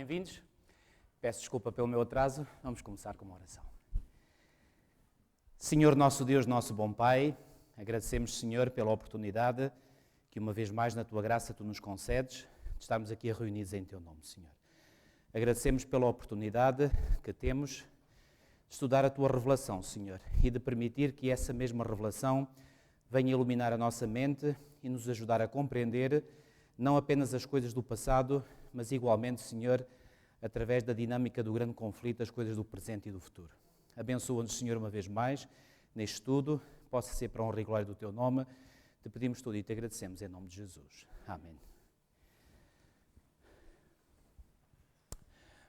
bem-vindos. Peço desculpa pelo meu atraso. Vamos começar com uma oração. Senhor nosso Deus, nosso bom Pai, agradecemos, Senhor, pela oportunidade que uma vez mais na Tua graça Tu nos concedes de estarmos aqui reunidos em Teu nome, Senhor. Agradecemos pela oportunidade que temos de estudar a Tua revelação, Senhor, e de permitir que essa mesma revelação venha iluminar a nossa mente e nos ajudar a compreender não apenas as coisas do passado, mas igualmente, Senhor, através da dinâmica do grande conflito, as coisas do presente e do futuro. Abençoa-nos, Senhor, uma vez mais, neste estudo, possa ser para a honra e glória do Teu nome. Te pedimos tudo e te agradecemos em nome de Jesus. Amém.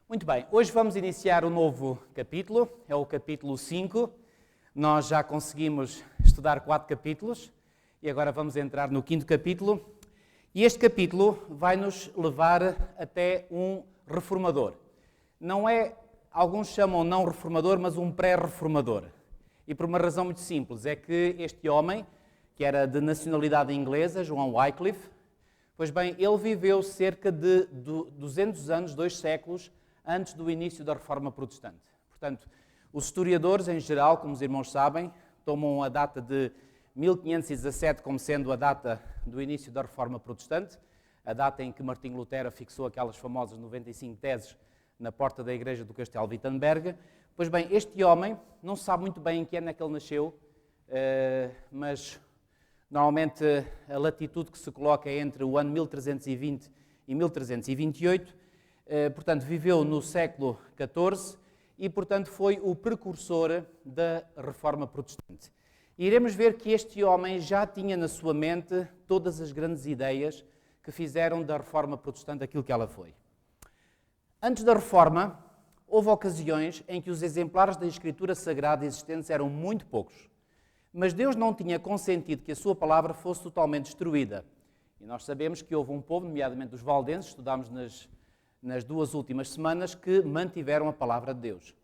Muito bem, hoje vamos iniciar um novo capítulo, é o capítulo 5. Nós já conseguimos estudar 4 capítulos e agora vamos entrar no 5º capítulo. E este capítulo vai nos levar até um reformador. Não é, alguns chamam não reformador, mas um pré-reformador. E por uma razão muito simples, é que este homem, que era de nacionalidade inglesa, John Wycliffe, pois bem, ele viveu cerca de 200 anos, 2 séculos, antes do início da Reforma Protestante. Portanto, os historiadores, em geral, como os irmãos sabem, tomam a data de 1517 como sendo a data do início da Reforma Protestante, a data em que Martinho Lutero fixou aquelas famosas 95 teses na porta da igreja do Castelo de Wittenberg. Pois bem, este homem, não se sabe muito bem em que ano é que ele nasceu, mas normalmente a latitude que se coloca é entre o ano 1320 e 1328, portanto viveu no século XIV e portanto foi o precursor da Reforma Protestante. E iremos ver que este homem já tinha na sua mente todas as grandes ideias que fizeram da Reforma Protestante aquilo que ela foi. Antes da Reforma, houve ocasiões em que os exemplares da Escritura Sagrada existentes eram muito poucos, mas Deus não tinha consentido que a sua palavra fosse totalmente destruída. E nós sabemos que houve um povo, nomeadamente os valdenses, estudámos nas 2 últimas semanas, que mantiveram a palavra de Deus.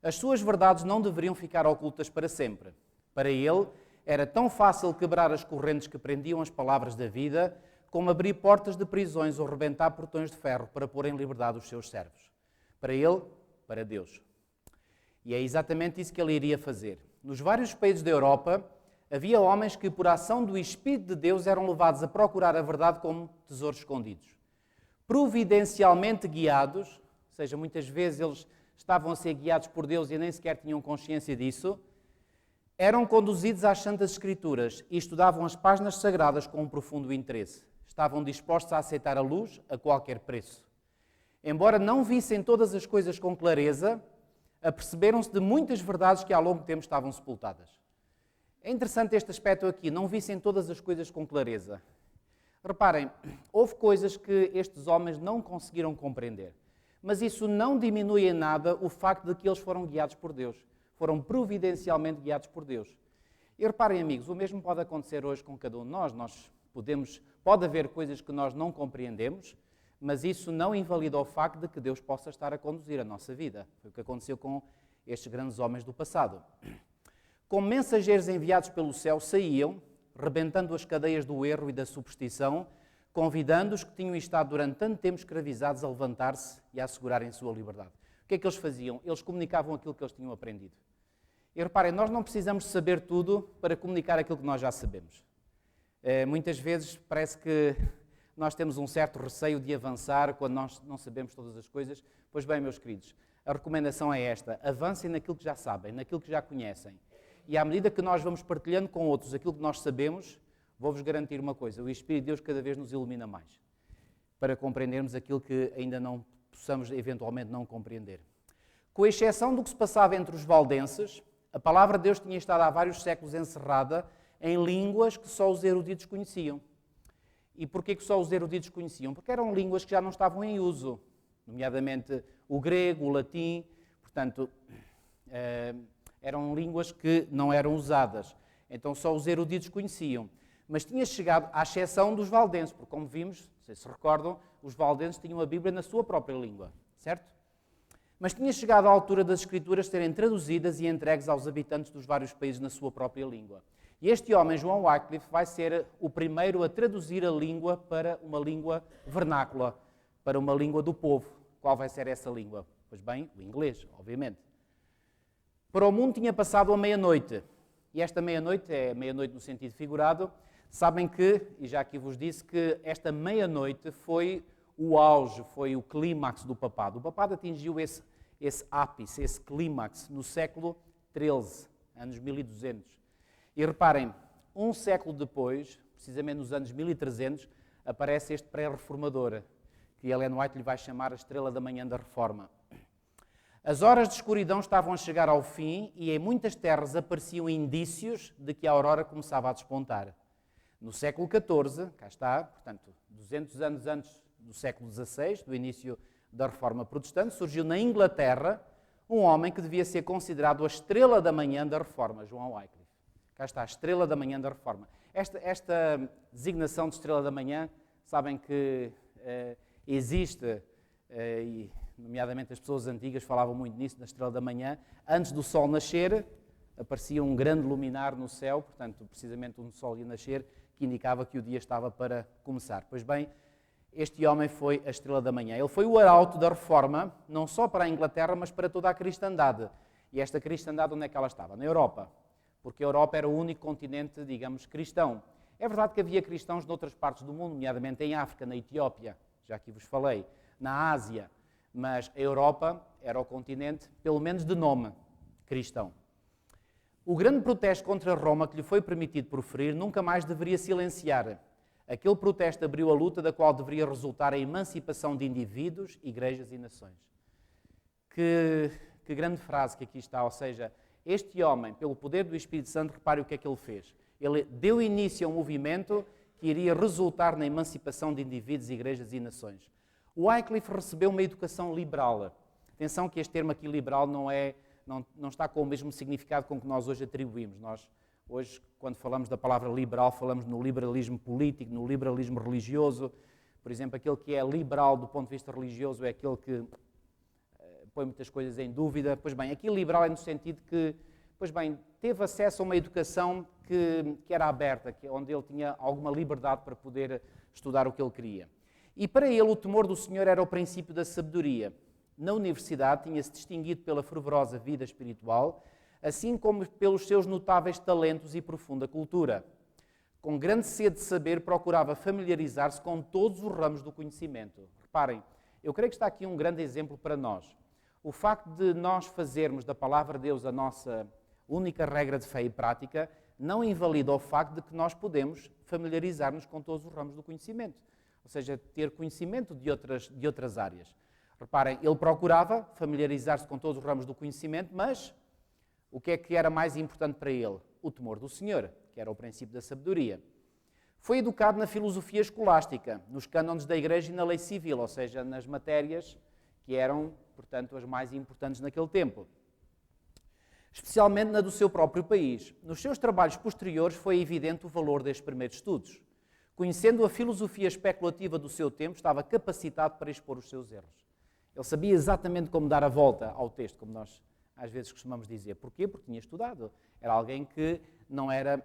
As suas verdades não deveriam ficar ocultas para sempre. Para ele, era tão fácil quebrar as correntes que prendiam as palavras da vida, como abrir portas de prisões ou rebentar portões de ferro para pôr em liberdade os seus servos. Para ele, para Deus. E é exatamente isso que ele iria fazer. Nos vários países da Europa, havia homens que, por ação do Espírito de Deus, eram levados a procurar a verdade como tesouros escondidos. Providencialmente guiados, ou seja, muitas vezes eles estavam a ser guiados por Deus e nem sequer tinham consciência disso, eram conduzidos às Santas Escrituras e estudavam as páginas sagradas com um profundo interesse. Estavam dispostos a aceitar a luz a qualquer preço. Embora não vissem todas as coisas com clareza, aperceberam-se de muitas verdades que há longo tempo estavam sepultadas. É interessante este aspecto aqui, não vissem todas as coisas com clareza. Reparem, houve coisas que estes homens não conseguiram compreender, mas isso não diminui em nada o facto de que eles foram guiados por Deus. Foram providencialmente guiados por Deus. E reparem, amigos, o mesmo pode acontecer hoje com cada um de nós. Pode haver coisas que nós não compreendemos, mas isso não invalida o facto de que Deus possa estar a conduzir a nossa vida. Foi o que aconteceu com estes grandes homens do passado. Como mensageiros enviados pelo céu, saíam, rebentando as cadeias do erro e da superstição, convidando os que tinham estado durante tanto tempo escravizados a levantar-se e a assegurarem sua liberdade. O que é que eles faziam? Eles comunicavam aquilo que eles tinham aprendido. E reparem, nós não precisamos saber tudo para comunicar aquilo que nós já sabemos. Muitas vezes parece que nós temos um certo receio de avançar quando nós não sabemos todas as coisas. Pois bem, meus queridos, a recomendação é esta: avancem naquilo que já sabem, naquilo que já conhecem. E à medida que nós vamos partilhando com outros aquilo que nós sabemos, vou-vos garantir uma coisa: o Espírito de Deus cada vez nos ilumina mais, para compreendermos aquilo que ainda não possamos eventualmente não compreender. Com exceção do que se passava entre os valdenses, a palavra de Deus tinha estado há vários séculos encerrada em línguas que só os eruditos conheciam. E porquê que só os eruditos conheciam? Porque eram línguas que já não estavam em uso, nomeadamente o grego, o latim, portanto, eram línguas que não eram usadas. Então só os eruditos conheciam. Mas tinha chegado, à exceção dos valdenses, porque como vimos, não sei se recordam, os valdenses tinham a Bíblia na sua própria língua, certo? Mas tinha chegado à altura das Escrituras serem traduzidas e entregues aos habitantes dos vários países na sua própria língua. E este homem, John Wycliffe, vai ser o primeiro a traduzir a língua para uma língua vernácula, para uma língua do povo. qual vai ser essa língua? Pois bem, o inglês, obviamente. Para o mundo tinha passado a meia-noite. E esta meia-noite é meia-noite no sentido figurado. Sabem que, e já aqui vos disse, que esta meia-noite foi o auge, foi o clímax do papado. O papado atingiu esse ápice, esse clímax, no século XIII, anos 1200. E reparem, um século depois, precisamente nos anos 1300, aparece este pré-reformador, que Ellen White lhe vai chamar a estrela da manhã da Reforma. As horas de escuridão estavam a chegar ao fim e em muitas terras apareciam indícios de que a aurora começava a despontar. No século XIV, cá está, portanto, 200 anos antes do século XVI, do início da Reforma Protestante, surgiu na Inglaterra um homem que devia ser considerado a estrela da manhã da Reforma, João Wycliffe. Cá está, a estrela da manhã da Reforma. Esta designação de estrela da manhã, sabem que existe, e nomeadamente as pessoas antigas falavam muito nisso, na estrela da manhã. Antes do sol nascer, aparecia um grande luminar no céu, portanto, precisamente um sol ia nascer, que indicava que o dia estava para começar. Pois bem, este homem foi a estrela da manhã. Ele foi o arauto da Reforma, não só para a Inglaterra, mas para toda a cristandade. E esta cristandade, onde é que ela estava? Na Europa. Porque a Europa era o único continente, digamos, cristão. É verdade que havia cristãos noutras partes do mundo, nomeadamente em África, na Etiópia, já aqui vos falei, na Ásia, mas a Europa era o continente, pelo menos de nome, cristão. O grande protesto contra Roma que lhe foi permitido proferir nunca mais deveria silenciar. Aquele protesto abriu a luta da qual deveria resultar a emancipação de indivíduos, igrejas e nações. Que grande frase que aqui está, ou seja, este homem, pelo poder do Espírito Santo, repare o que é que ele fez. Ele deu início a um movimento que iria resultar na emancipação de indivíduos, igrejas e nações. O Wycliffe recebeu uma educação liberal. Atenção que este termo aqui liberal não está com o mesmo significado com que nós hoje atribuímos. Nós, hoje, quando falamos da palavra liberal, falamos no liberalismo político, no liberalismo religioso. Por exemplo, aquele que é liberal do ponto de vista religioso é aquele que põe muitas coisas em dúvida. Pois bem, aqui liberal é no sentido que, pois bem, teve acesso a uma educação que era aberta, onde ele tinha alguma liberdade para poder estudar o que ele queria. E para ele o temor do Senhor era o princípio da sabedoria. Na universidade tinha-se distinguido pela fervorosa vida espiritual, assim como pelos seus notáveis talentos e profunda cultura. Com grande sede de saber, procurava familiarizar-se com todos os ramos do conhecimento. Reparem, eu creio que está aqui um grande exemplo para nós. O facto de nós fazermos da palavra de Deus a nossa única regra de fé e prática não invalida o facto de que nós podemos familiarizar-nos com todos os ramos do conhecimento. Ou seja, ter conhecimento de outras áreas. Reparem, ele procurava familiarizar-se com todos os ramos do conhecimento, mas o que é que era mais importante para ele? O temor do Senhor, que era o princípio da sabedoria. Foi educado na filosofia escolástica, nos cânones da Igreja e na lei civil, ou seja, nas matérias que eram, portanto, as mais importantes naquele tempo. Especialmente na do seu próprio país. Nos seus trabalhos posteriores foi evidente o valor destes primeiros estudos. Conhecendo a filosofia especulativa do seu tempo, estava capacitado para expor os seus erros. Ele sabia exatamente como dar a volta ao texto, como nós às vezes costumamos dizer. Porquê? Porque tinha estudado. Era alguém que não era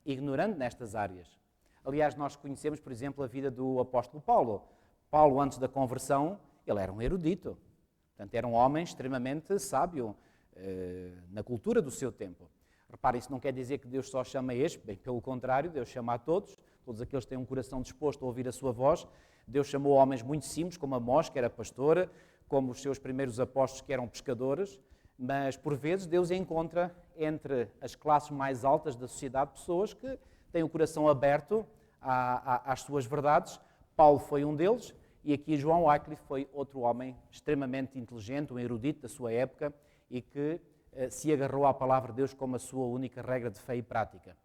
ignorante nestas áreas. Aliás, nós conhecemos, por exemplo, a vida do apóstolo Paulo. Paulo, antes da conversão, ele era um erudito. Portanto, era um homem extremamente sábio na cultura do seu tempo. Reparem, isso não quer dizer que Deus só chama este, bem pelo contrário, Deus chama a todos aqueles que têm um coração disposto a ouvir a sua voz. Deus chamou homens muito simples, como Amós, que era pastora, como os seus primeiros apóstolos, que eram pescadores, mas, por vezes, Deus encontra entre as classes mais altas da sociedade pessoas que têm o coração aberto às suas verdades. Paulo foi um deles, e aqui João Wycliffe foi outro homem extremamente inteligente, um erudito da sua época, e que se agarrou à palavra de Deus como a sua única regra de fé e prática.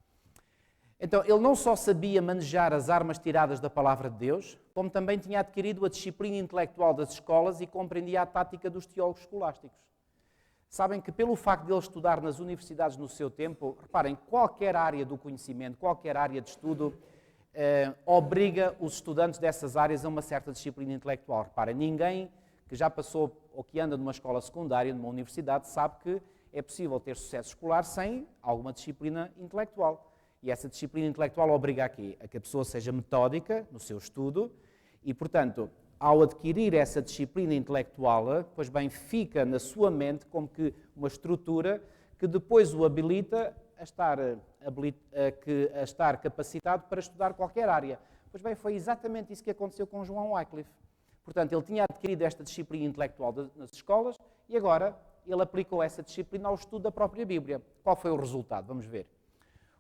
Então, ele não só sabia manejar as armas tiradas da palavra de Deus, como também tinha adquirido a disciplina intelectual das escolas e compreendia a tática dos teólogos escolásticos. Sabem que pelo facto de ele estudar nas universidades no seu tempo, reparem, qualquer área do conhecimento, qualquer área de estudo, obriga os estudantes dessas áreas a uma certa disciplina intelectual. Reparem, ninguém que já passou ou que anda numa escola secundária, numa universidade, sabe que é possível ter sucesso escolar sem alguma disciplina intelectual. E essa disciplina intelectual obriga a quê? A que a pessoa seja metódica no seu estudo e, portanto, ao adquirir essa disciplina intelectual, pois bem, fica na sua mente como que uma estrutura que depois o habilita a estar capacitado para estudar qualquer área. Pois bem, foi exatamente isso que aconteceu com João Wycliffe. Portanto, ele tinha adquirido esta disciplina intelectual nas escolas e agora ele aplicou essa disciplina ao estudo da própria Bíblia. Qual foi o resultado? Vamos ver.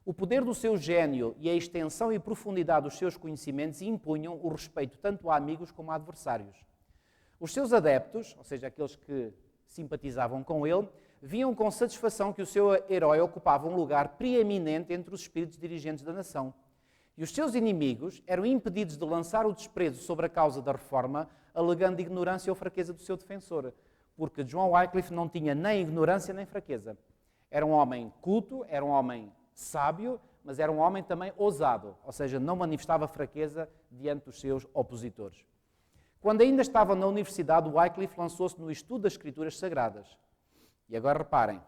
O poder do seu gênio e a extensão e profundidade dos seus conhecimentos impunham o respeito tanto a amigos como a adversários. Os seus adeptos, ou seja, aqueles que simpatizavam com ele, viam com satisfação que o seu herói ocupava um lugar preeminente entre os espíritos dirigentes da nação. E os seus inimigos eram impedidos de lançar o desprezo sobre a causa da reforma, alegando ignorância ou fraqueza do seu defensor, porque João Wycliffe não tinha nem ignorância nem fraqueza. Era um homem culto, era um homem sábio, mas era um homem também ousado, ou seja, não manifestava fraqueza diante dos seus opositores. Quando ainda estava na universidade, Wycliffe lançou-se no estudo das Escrituras Sagradas. E agora reparem,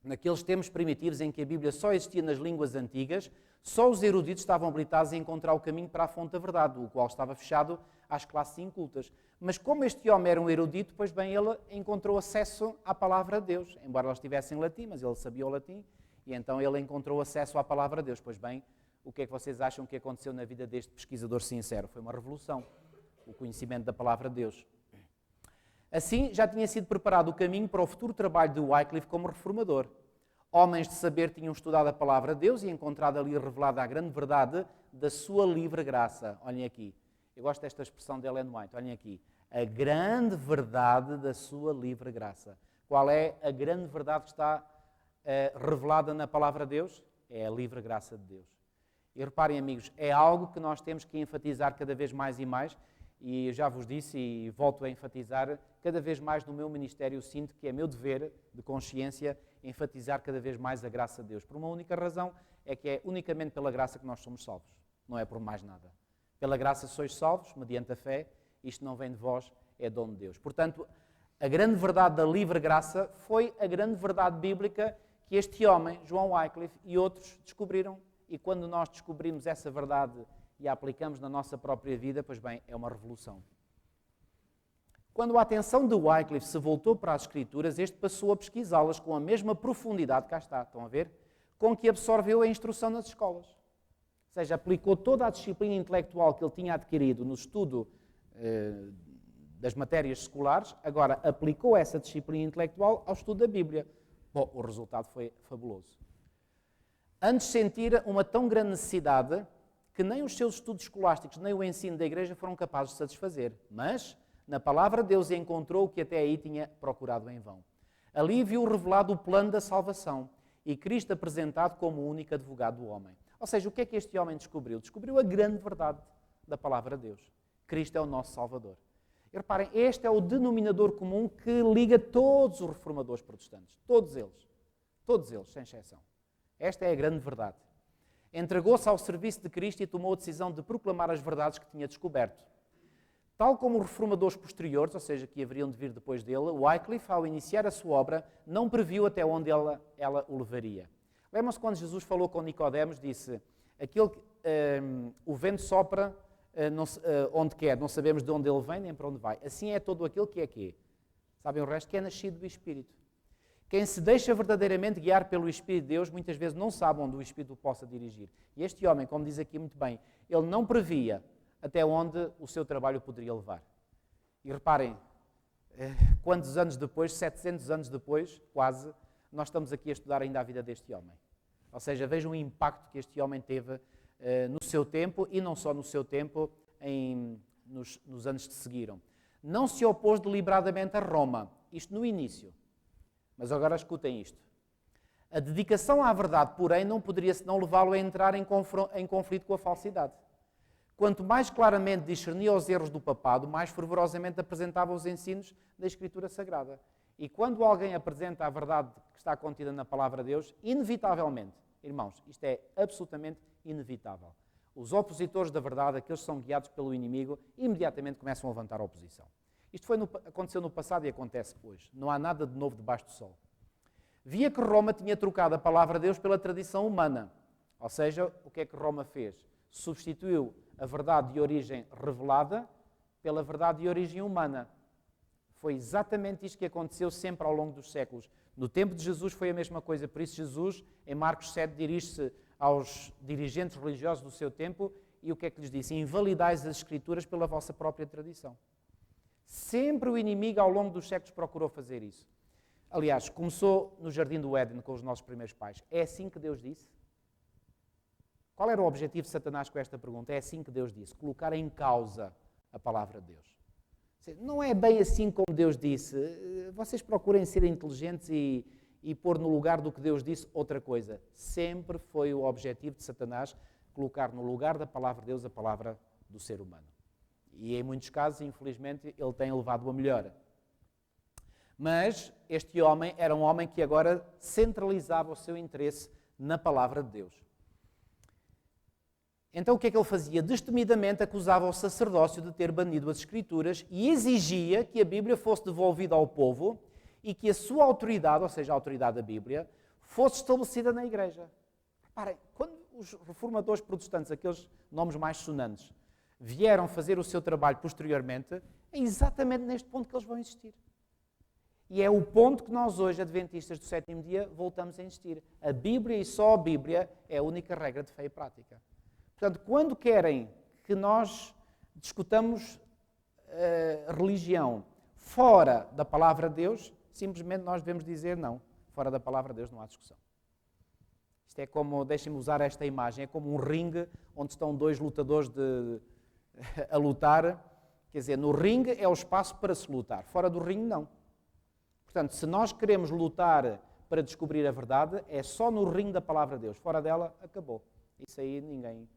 naqueles tempos primitivos em que a Bíblia só existia nas línguas antigas, só os eruditos estavam habilitados a encontrar o caminho para a fonte da verdade, o qual estava fechado às classes incultas. Mas como este homem era um erudito, pois bem, ele encontrou acesso à palavra de Deus, embora ela estivesse em latim, mas ele sabia o latim, e então ele encontrou acesso à palavra de Deus. Pois bem, o que é que vocês acham que aconteceu na vida deste pesquisador sincero? Foi uma revolução, o conhecimento da palavra de Deus. Assim, já tinha sido preparado o caminho para o futuro trabalho de Wycliffe como reformador. Homens de saber tinham estudado a palavra de Deus e encontrado ali revelada a grande verdade da sua livre graça. Olhem aqui, eu gosto desta expressão de Ellen White, olhem aqui. A grande verdade da sua livre graça. Qual é a grande verdade que está revelada na palavra de Deus? É a livre graça de Deus. E reparem, amigos, é algo que nós temos que enfatizar cada vez mais e mais, e eu já vos disse e volto a enfatizar, cada vez mais no meu ministério sinto que é meu dever de consciência enfatizar cada vez mais a graça de Deus. Por uma única razão, é que é unicamente pela graça que nós somos salvos. Não é por mais nada. Pela graça sois salvos, mediante a fé, isto não vem de vós, é dom de Deus. Portanto, a grande verdade da livre graça foi a grande verdade bíblica que este homem, João Wycliffe, e outros descobriram. E quando nós descobrimos essa verdade e a aplicamos na nossa própria vida, pois bem, é uma revolução. Quando a atenção de Wycliffe se voltou para as Escrituras, este passou a pesquisá-las com a mesma profundidade, cá está, estão a ver, com que absorveu a instrução nas escolas. Ou seja, aplicou toda a disciplina intelectual que ele tinha adquirido no estudo das matérias escolares, agora aplicou essa disciplina intelectual ao estudo da Bíblia. Bom, o resultado foi fabuloso. Antes sentira uma tão grande necessidade que nem os seus estudos escolásticos, nem o ensino da igreja foram capazes de satisfazer. Mas, na palavra de Deus, encontrou o que até aí tinha procurado em vão. Ali viu revelado o plano da salvação e Cristo apresentado como o único advogado do homem. Ou seja, o que é que este homem descobriu? Descobriu a grande verdade da palavra de Deus. Cristo é o nosso Salvador. E reparem, este é o denominador comum que liga todos os reformadores protestantes. Todos eles, sem exceção. Esta é a grande verdade. Entregou-se ao serviço de Cristo e tomou a decisão de proclamar as verdades que tinha descoberto. Tal como os reformadores posteriores, ou seja, que haveriam de vir depois dele, Wycliffe, ao iniciar a sua obra, não previu até onde ela o levaria. Lembram-se quando Jesus falou com Nicodemos, disse, o vento sopra onde quer, não sabemos de onde ele vem nem para onde vai. Assim é todo aquele que é quê? Sabem o resto? Que é nascido do Espírito. Quem se deixa verdadeiramente guiar pelo Espírito de Deus, muitas vezes não sabe onde o Espírito o possa dirigir. E este homem, como diz aqui muito bem, ele não previa até onde o seu trabalho poderia levar. E reparem, quantos anos depois, 700 anos depois, quase, nós estamos aqui a estudar ainda a vida deste homem. Ou seja, vejam o impacto que este homem teve no seu tempo, e não só no seu tempo, nos anos que seguiram. Não se opôs deliberadamente a Roma, isto no início. Mas agora escutem isto. A dedicação à verdade, porém, não poderia senão levá-lo a entrar em conflito com a falsidade. Quanto mais claramente discernia os erros do papado, mais fervorosamente apresentava os ensinos da Escritura Sagrada. E quando alguém apresenta a verdade que está contida na Palavra de Deus, inevitavelmente, irmãos, isto é absolutamente inevitável. Os opositores da verdade, aqueles que são guiados pelo inimigo, imediatamente começam a levantar a oposição. Isto aconteceu no passado e acontece hoje. Não há nada de novo debaixo do sol. Via que Roma tinha trocado a palavra de Deus pela tradição humana. Ou seja, o que é que Roma fez? Substituiu a verdade de origem revelada pela verdade de origem humana. Foi exatamente isto que aconteceu sempre ao longo dos séculos. No tempo de Jesus foi a mesma coisa, por isso Jesus, em Marcos 7, dirige-se aos dirigentes religiosos do seu tempo e o que é que lhes disse? Invalidais as Escrituras pela vossa própria tradição. Sempre o inimigo ao longo dos séculos procurou fazer isso. Aliás, começou no Jardim do Éden com os nossos primeiros pais. É assim que Deus disse? Qual era o objetivo de Satanás com esta pergunta? É assim que Deus disse, colocar em causa a palavra de Deus. Não é bem assim como Deus disse. Vocês procurem ser inteligentes e pôr no lugar do que Deus disse outra coisa. Sempre foi o objetivo de Satanás colocar no lugar da palavra de Deus a palavra do ser humano. E em muitos casos, infelizmente, ele tem levado a melhor. Mas este homem era um homem que agora centralizava o seu interesse na palavra de Deus. Então o que é que ele fazia? Destemidamente acusava o sacerdócio de ter banido as Escrituras e exigia que a Bíblia fosse devolvida ao povo e que a sua autoridade, ou seja, a autoridade da Bíblia, fosse estabelecida na Igreja. Reparem, quando os reformadores protestantes, aqueles nomes mais sonantes, vieram fazer o seu trabalho posteriormente, é exatamente neste ponto que eles vão insistir. E é o ponto que nós hoje, adventistas do sétimo dia, voltamos a insistir. A Bíblia e só a Bíblia é a única regra de fé e prática. Portanto, quando querem que nós discutamos religião fora da palavra de Deus, simplesmente nós devemos dizer não. Fora da palavra de Deus não há discussão. Isto é como, deixem-me usar esta imagem, é como um ringue onde estão dois lutadores a lutar. Quer dizer, no ringue é o espaço para se lutar. Fora do ringue, não. Portanto, se nós queremos lutar para descobrir a verdade, é só no ringue da palavra de Deus. Fora dela, acabou. Isso aí ninguém...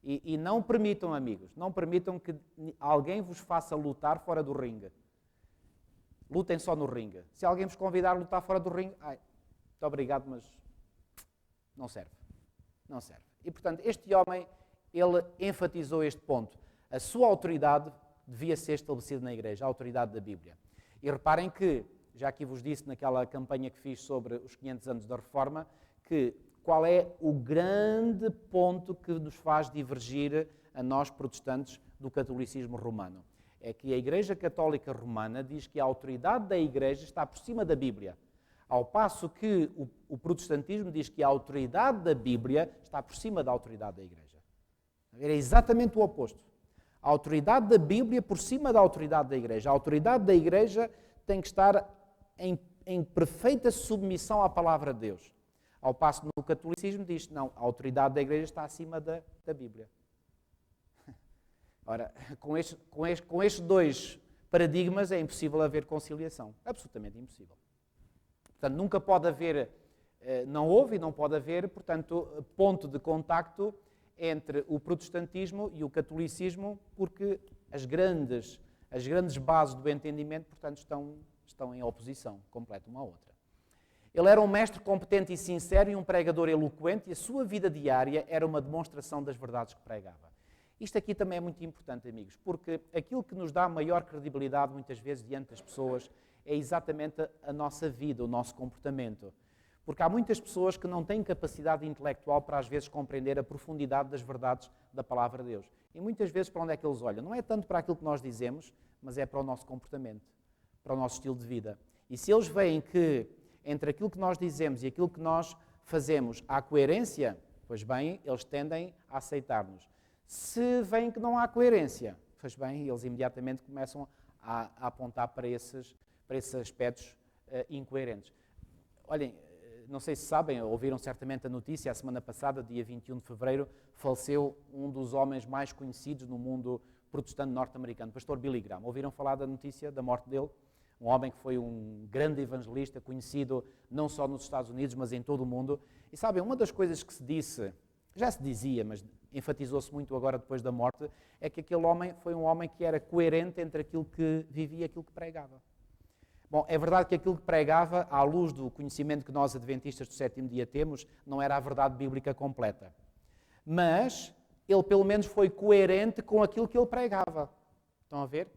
E não permitam, amigos, não permitam que alguém vos faça lutar fora do ringue. Lutem só no ringue. Se alguém vos convidar a lutar fora do ringue, muito obrigado, mas não serve. Não serve. E, portanto, este homem, ele enfatizou este ponto. A sua autoridade devia ser estabelecida na Igreja, a autoridade da Bíblia. E reparem que, já aqui vos disse naquela campanha que fiz sobre os 500 anos da Reforma, que qual é o grande ponto que nos faz divergir a nós protestantes do catolicismo romano? É que a Igreja Católica Romana diz que a autoridade da Igreja está por cima da Bíblia, ao passo que o protestantismo diz que a autoridade da Bíblia está por cima da autoridade da Igreja. É exatamente o oposto. A autoridade da Bíblia por cima da autoridade da Igreja. A autoridade da Igreja tem que estar em perfeita submissão à palavra de Deus. Ao passo que no catolicismo diz, não, a autoridade da Igreja está acima da Bíblia. Ora, com estes dois paradigmas é impossível haver conciliação. Absolutamente impossível. Portanto, nunca pode haver, não houve e não pode haver, portanto, ponto de contacto entre o protestantismo e o catolicismo, porque as grandes bases do entendimento, portanto, estão em oposição completa uma à outra. Ele era um mestre competente e sincero e um pregador eloquente e a sua vida diária era uma demonstração das verdades que pregava. Isto aqui também é muito importante, amigos, porque aquilo que nos dá maior credibilidade muitas vezes diante das pessoas é exatamente a nossa vida, o nosso comportamento. Porque há muitas pessoas que não têm capacidade intelectual para às vezes compreender a profundidade das verdades da palavra de Deus. E muitas vezes para onde é que eles olham? Não é tanto para aquilo que nós dizemos, mas é para o nosso comportamento, para o nosso estilo de vida. E se eles veem que entre aquilo que nós dizemos e aquilo que nós fazemos há coerência, pois bem, eles tendem a aceitar-nos. Se veem que não há coerência, pois bem, eles imediatamente começam a apontar para esses aspectos incoerentes. Olhem, não sei se sabem, ouviram certamente a notícia, a semana passada, dia 21 de fevereiro, faleceu um dos homens mais conhecidos no mundo protestante norte-americano, pastor Billy Graham. Ouviram falar da notícia da morte dele? Um homem que foi um grande evangelista, conhecido não só nos Estados Unidos, mas em todo o mundo. E sabem, uma das coisas que se disse, já se dizia, mas enfatizou-se muito agora depois da morte, é que aquele homem foi um homem que era coerente entre aquilo que vivia e aquilo que pregava. Bom, é verdade que aquilo que pregava, à luz do conhecimento que nós, adventistas do sétimo dia, temos, não era a verdade bíblica completa. Mas ele pelo menos foi coerente com aquilo que ele pregava. Estão a ver?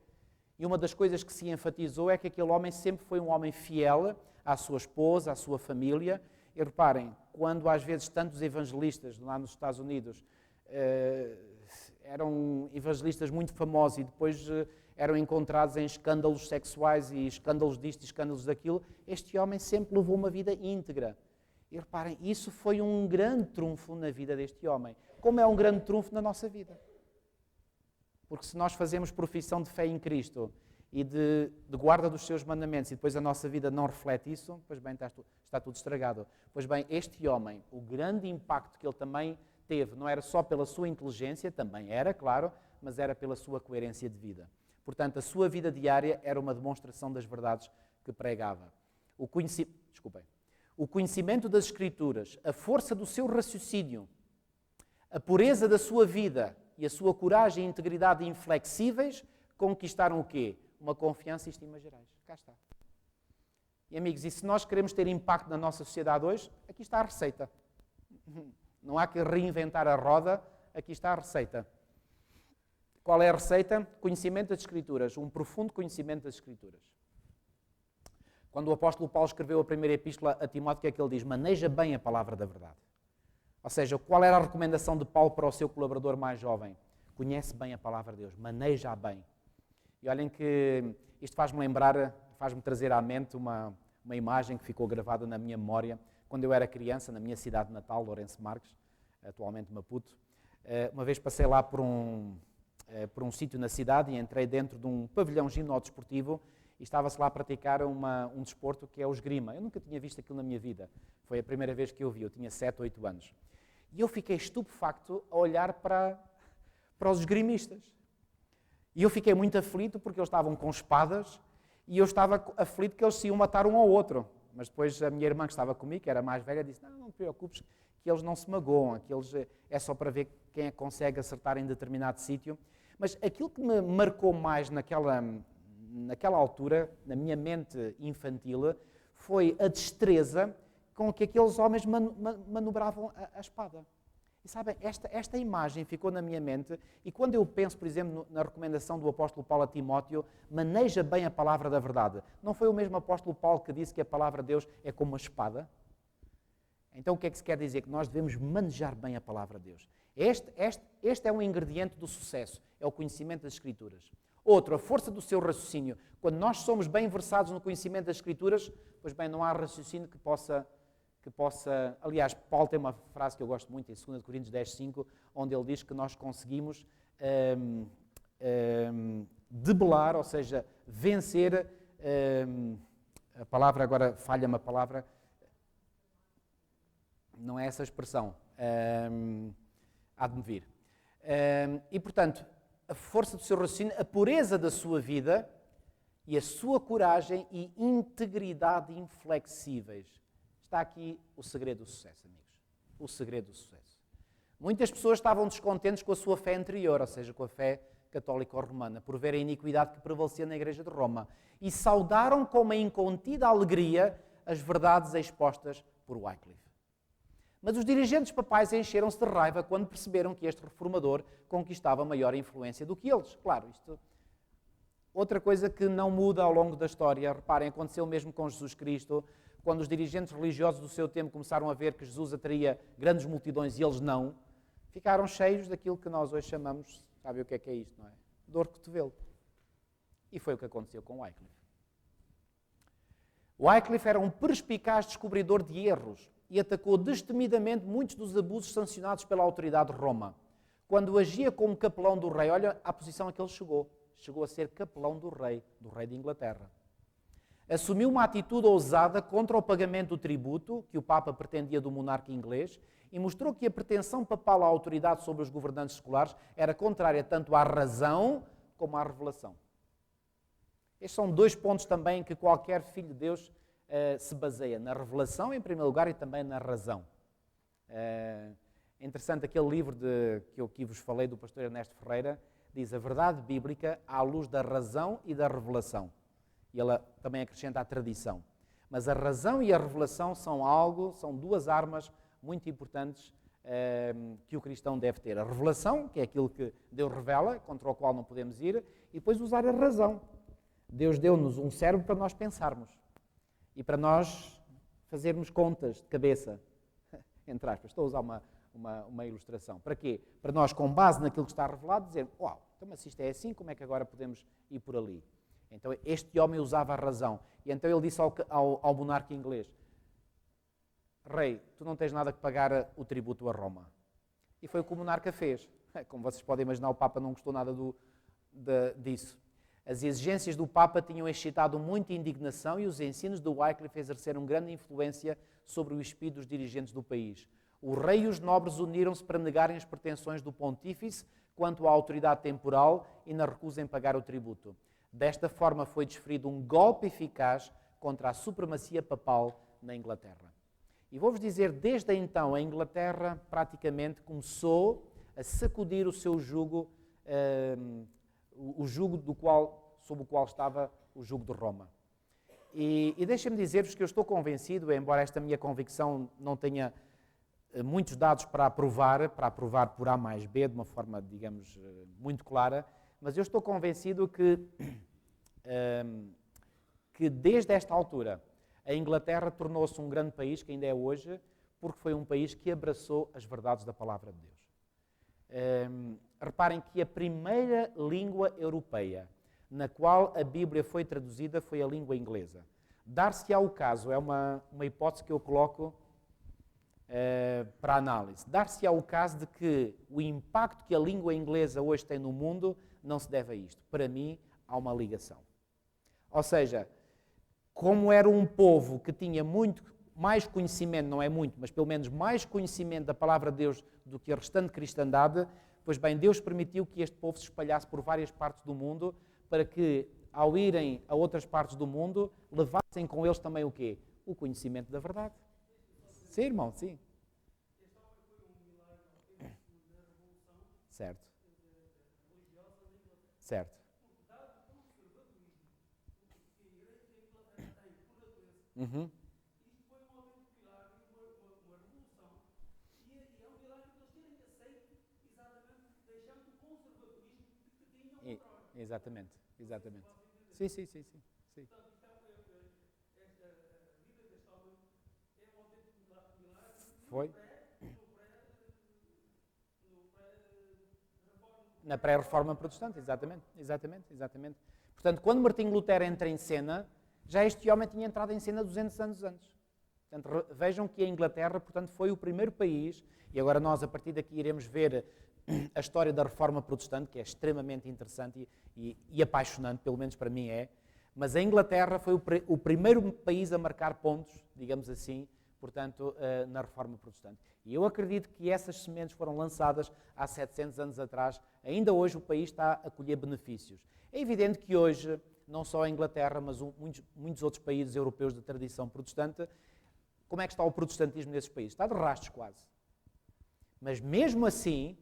E uma das coisas que se enfatizou é que aquele homem sempre foi um homem fiel à sua esposa, à sua família. E reparem, quando às vezes tantos evangelistas lá nos Estados Unidos eram evangelistas muito famosos e depois eram encontrados em escândalos sexuais e escândalos disto e escândalos daquilo. Este homem sempre levou uma vida íntegra. E reparem, isso foi um grande trunfo na vida deste homem. Como é um grande trunfo na nossa vida. Porque se nós fazemos profissão de fé em Cristo e de guarda dos seus mandamentos e depois a nossa vida não reflete isso, pois bem, está tudo estragado. Pois bem, este homem, o grande impacto que ele também teve, não era só pela sua inteligência, também era, claro, mas era pela sua coerência de vida. Portanto, a sua vida diária era uma demonstração das verdades que pregava. O conhecimento das Escrituras, a força do seu raciocínio, a pureza da sua vida e a sua coragem e integridade inflexíveis conquistaram o quê? Uma confiança e estima gerais. Cá está. E amigos, e se nós queremos ter impacto na nossa sociedade hoje, aqui está a receita. Não há que reinventar a roda, aqui está a receita. Qual é a receita? Conhecimento das Escrituras, um profundo conhecimento das Escrituras. Quando o apóstolo Paulo escreveu a primeira epístola a Timóteo, o que é que ele diz? Maneja bem a palavra da verdade. Ou seja, qual era a recomendação de Paulo para o seu colaborador mais jovem? Conhece bem a palavra de Deus, maneja-a bem. E olhem que isto faz-me lembrar, faz-me trazer à mente uma imagem que ficou gravada na minha memória. Quando eu era criança, na minha cidade natal, Lourenço Marques, atualmente Maputo, uma vez passei lá por um sítio na cidade e entrei dentro de um pavilhão ginódesportivo e estava-se lá a praticar um desporto que é o esgrima. Eu nunca tinha visto aquilo na minha vida. Foi a primeira vez que eu vi, eu tinha 7 ou 8 anos. E eu fiquei estupefacto a olhar para os esgrimistas. E eu fiquei muito aflito porque eles estavam com espadas e eu estava aflito que eles se iam matar um ao outro. Mas depois a minha irmã que estava comigo, que era mais velha, disse, não te preocupes, que eles não se magoam, aqueles é só para ver quem é que consegue acertar em determinado sítio. Mas aquilo que me marcou mais naquela altura, na minha mente infantil, foi a destreza com que aqueles homens manobravam a espada. E sabem, esta imagem ficou na minha mente e quando eu penso, por exemplo, na recomendação do apóstolo Paulo a Timóteo, maneja bem a palavra da verdade. Não foi o mesmo apóstolo Paulo que disse que a palavra de Deus é como uma espada? Então o que é que se quer dizer? Que nós devemos manejar bem a palavra de Deus. Este é um ingrediente do sucesso, é o conhecimento das Escrituras. Outro, a força do seu raciocínio. Quando nós somos bem versados no conhecimento das Escrituras, pois bem, não há raciocínio que possa... Aliás, Paulo tem uma frase que eu gosto muito, em 2 Coríntios 10:5, onde ele diz que nós conseguimos debelar, ou seja, vencer... a palavra, agora falha-me a palavra... Não é essa a expressão. Há de me vir. E, portanto, a força do seu raciocínio, a pureza da sua vida e a sua coragem e integridade inflexíveis. Está aqui o segredo do sucesso, amigos. O segredo do sucesso. Muitas pessoas estavam descontentes com a sua fé anterior, ou seja, com a fé católico-romana, por ver a iniquidade que prevalecia na Igreja de Roma. E saudaram com uma incontida alegria as verdades expostas por Wycliffe. Mas os dirigentes papais encheram-se de raiva quando perceberam que este reformador conquistava maior influência do que eles. Claro, isto... Outra coisa que não muda ao longo da história, reparem, aconteceu mesmo com Jesus Cristo, quando os dirigentes religiosos do seu tempo começaram a ver que Jesus atraía grandes multidões e eles não, ficaram cheios daquilo que nós hoje chamamos, sabe o que é isto, não é? Dor de cotovelo. E foi o que aconteceu com Wycliffe. Wycliffe era um perspicaz descobridor de erros e atacou destemidamente muitos dos abusos sancionados pela autoridade de Roma. Quando agia como capelão do rei, olha a posição a que ele chegou. Chegou a ser capelão do rei de Inglaterra. Assumiu uma atitude ousada contra o pagamento do tributo que o Papa pretendia do monarca inglês e mostrou que a pretensão papal à autoridade sobre os governantes seculares era contrária tanto à razão como à revelação. Estes são 2 pontos também que qualquer filho de Deus se baseia, na revelação em primeiro lugar e também na razão. É interessante aquele livro que eu aqui vos falei do pastor Ernesto Ferreira, diz a verdade bíblica à luz da razão e da revelação. E ela também acrescenta a tradição. Mas a razão e a revelação são 2 armas muito importantes que o cristão deve ter. A revelação, que é aquilo que Deus revela, contra o qual não podemos ir, e depois usar a razão. Deus deu-nos um cérebro para nós pensarmos e para nós fazermos contas de cabeça, entre aspas. Estou a usar uma ilustração. Para quê? Para nós, com base naquilo que está revelado, dizer, uau, então, mas se isto é assim, como é que agora podemos e por ali. Então este homem usava a razão. E então ele disse ao monarca inglês: rei, tu não tens nada que pagar o tributo a Roma. E foi o que o monarca fez. Como vocês podem imaginar, o Papa não gostou nada disso. As exigências do Papa tinham excitado muita indignação e os ensinos de Wycliffe exerceram grande influência sobre o espírito dos dirigentes do país. O rei e os nobres uniram-se para negarem as pretensões do pontífice quanto à autoridade temporal e na recusa em pagar o tributo. Desta forma foi desferido um golpe eficaz contra a supremacia papal na Inglaterra. E vou-vos dizer, desde então, a Inglaterra praticamente começou a sacudir o seu jugo, o jugo sob o qual estava o jugo de Roma. E deixem-me dizer-vos que eu estou convencido, embora esta minha convicção não tenha muitos dados para aprovar por A mais B, de uma forma, digamos, muito clara, mas eu estou convencido que desde esta altura a Inglaterra tornou-se um grande país, que ainda é hoje, porque foi um país que abraçou as verdades da Palavra de Deus. Reparem que a primeira língua europeia na qual a Bíblia foi traduzida foi a língua inglesa. Dar-se-á o caso, é uma hipótese que eu coloco para análise. Dar-se-á o caso de que o impacto que a língua inglesa hoje tem no mundo não se deve a isto. Para mim, há uma ligação. Ou seja, como era um povo que tinha muito mais conhecimento, não é muito, mas pelo menos mais conhecimento da palavra de Deus do que a restante cristandade, pois bem, Deus permitiu que este povo se espalhasse por várias partes do mundo para que, ao irem a outras partes do mundo, levassem com eles também o quê? O conhecimento da verdade. Sim, irmão, sim. Certo. Certo. Uhum. Isto foi um aumento pilar e uma revolução. E é um milagre que eles terem aceito, exatamente, deixando o conservadorismo que tinham outrora. Exatamente, exatamente. Sim, sim, sim, sim. Portanto, a vida deste homem é um autêntico milagre. Foi? Na pré-reforma protestante, exatamente, exatamente, exatamente. Portanto, quando Martinho Lutero entra em cena, já este homem tinha entrado em cena 200 anos antes. Portanto, vejam que a Inglaterra, portanto, foi o primeiro país, e agora nós, a partir daqui, iremos ver a história da Reforma Protestante, que é extremamente interessante e apaixonante, pelo menos para mim é, mas a Inglaterra foi o primeiro país a marcar pontos, digamos assim, portanto, na Reforma Protestante. E eu acredito que essas sementes foram lançadas há 700 anos atrás. Ainda hoje o país está a colher benefícios. É evidente que hoje, não só a Inglaterra, mas muitos outros países europeus de tradição protestante, como é que está o protestantismo nesses países? Está de rastros quase. Mas mesmo assim,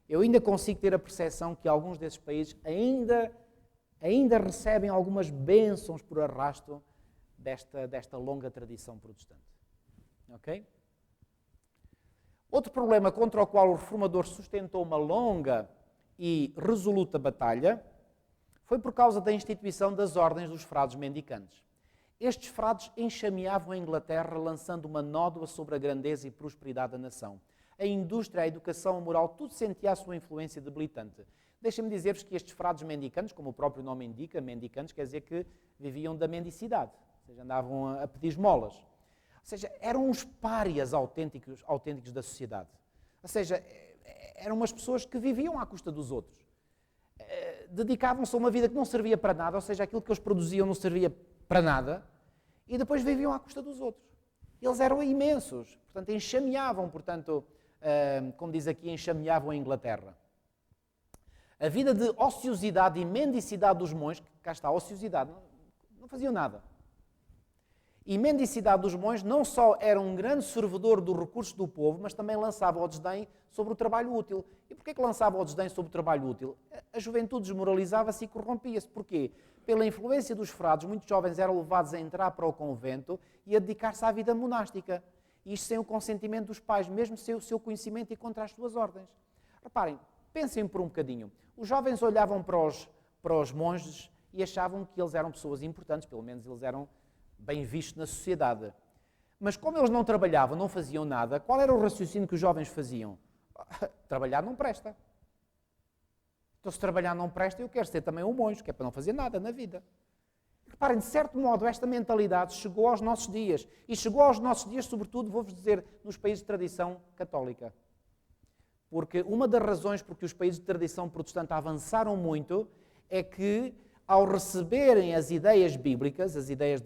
eu ainda consigo ter a percepção que alguns desses países ainda recebem algumas bênçãos por arrasto desta longa tradição protestante. Ok? Outro problema contra o qual o reformador sustentou uma longa e resoluta batalha foi por causa da instituição das ordens dos frades mendicantes. Estes frades enxameavam a Inglaterra, lançando uma nódoa sobre a grandeza e prosperidade da nação. A indústria, a educação, a moral, tudo sentia a sua influência debilitante. Deixem-me dizer-vos que estes frades mendicantes, como o próprio nome indica, mendicantes quer dizer que viviam da mendicidade, ou seja, andavam a pedir esmolas. Ou seja, eram uns párias autênticos da sociedade. Ou seja, eram umas pessoas que viviam à custa dos outros. Dedicavam-se a uma vida que não servia para nada, ou seja, aquilo que eles produziam não servia para nada, e depois viviam à custa dos outros. Eles eram imensos, portanto, enxameavam, como diz aqui, enxameavam a Inglaterra. A vida de ociosidade e mendicidade dos monges, cá está, a ociosidade, não faziam nada. E mendicidade dos monges não só era um grande servidor dos recursos do povo, mas também lançava o desdém sobre o trabalho útil. E porquê que lançava o desdém sobre o trabalho útil? A juventude desmoralizava-se e corrompia-se. Porquê? Pela influência dos frades, muitos jovens eram levados a entrar para o convento e a dedicar-se à vida monástica. Isto sem o consentimento dos pais, mesmo sem o seu conhecimento e contra as suas ordens. Reparem, pensem por um bocadinho. Os jovens olhavam para os monges e achavam que eles eram pessoas importantes, pelo menos eles eram bem vistos na sociedade. Mas como eles não trabalhavam, não faziam nada, qual era o raciocínio que os jovens faziam? Trabalhar não presta. Então, se trabalhar não presta, eu quero ser também um monge, que é para não fazer nada na vida. Reparem, de certo modo, esta mentalidade chegou aos nossos dias. E chegou aos nossos dias, sobretudo, vou-vos dizer, nos países de tradição católica. Porque uma das razões por que os países de tradição protestante avançaram muito é que, ao receberem as ideias bíblicas, as ideias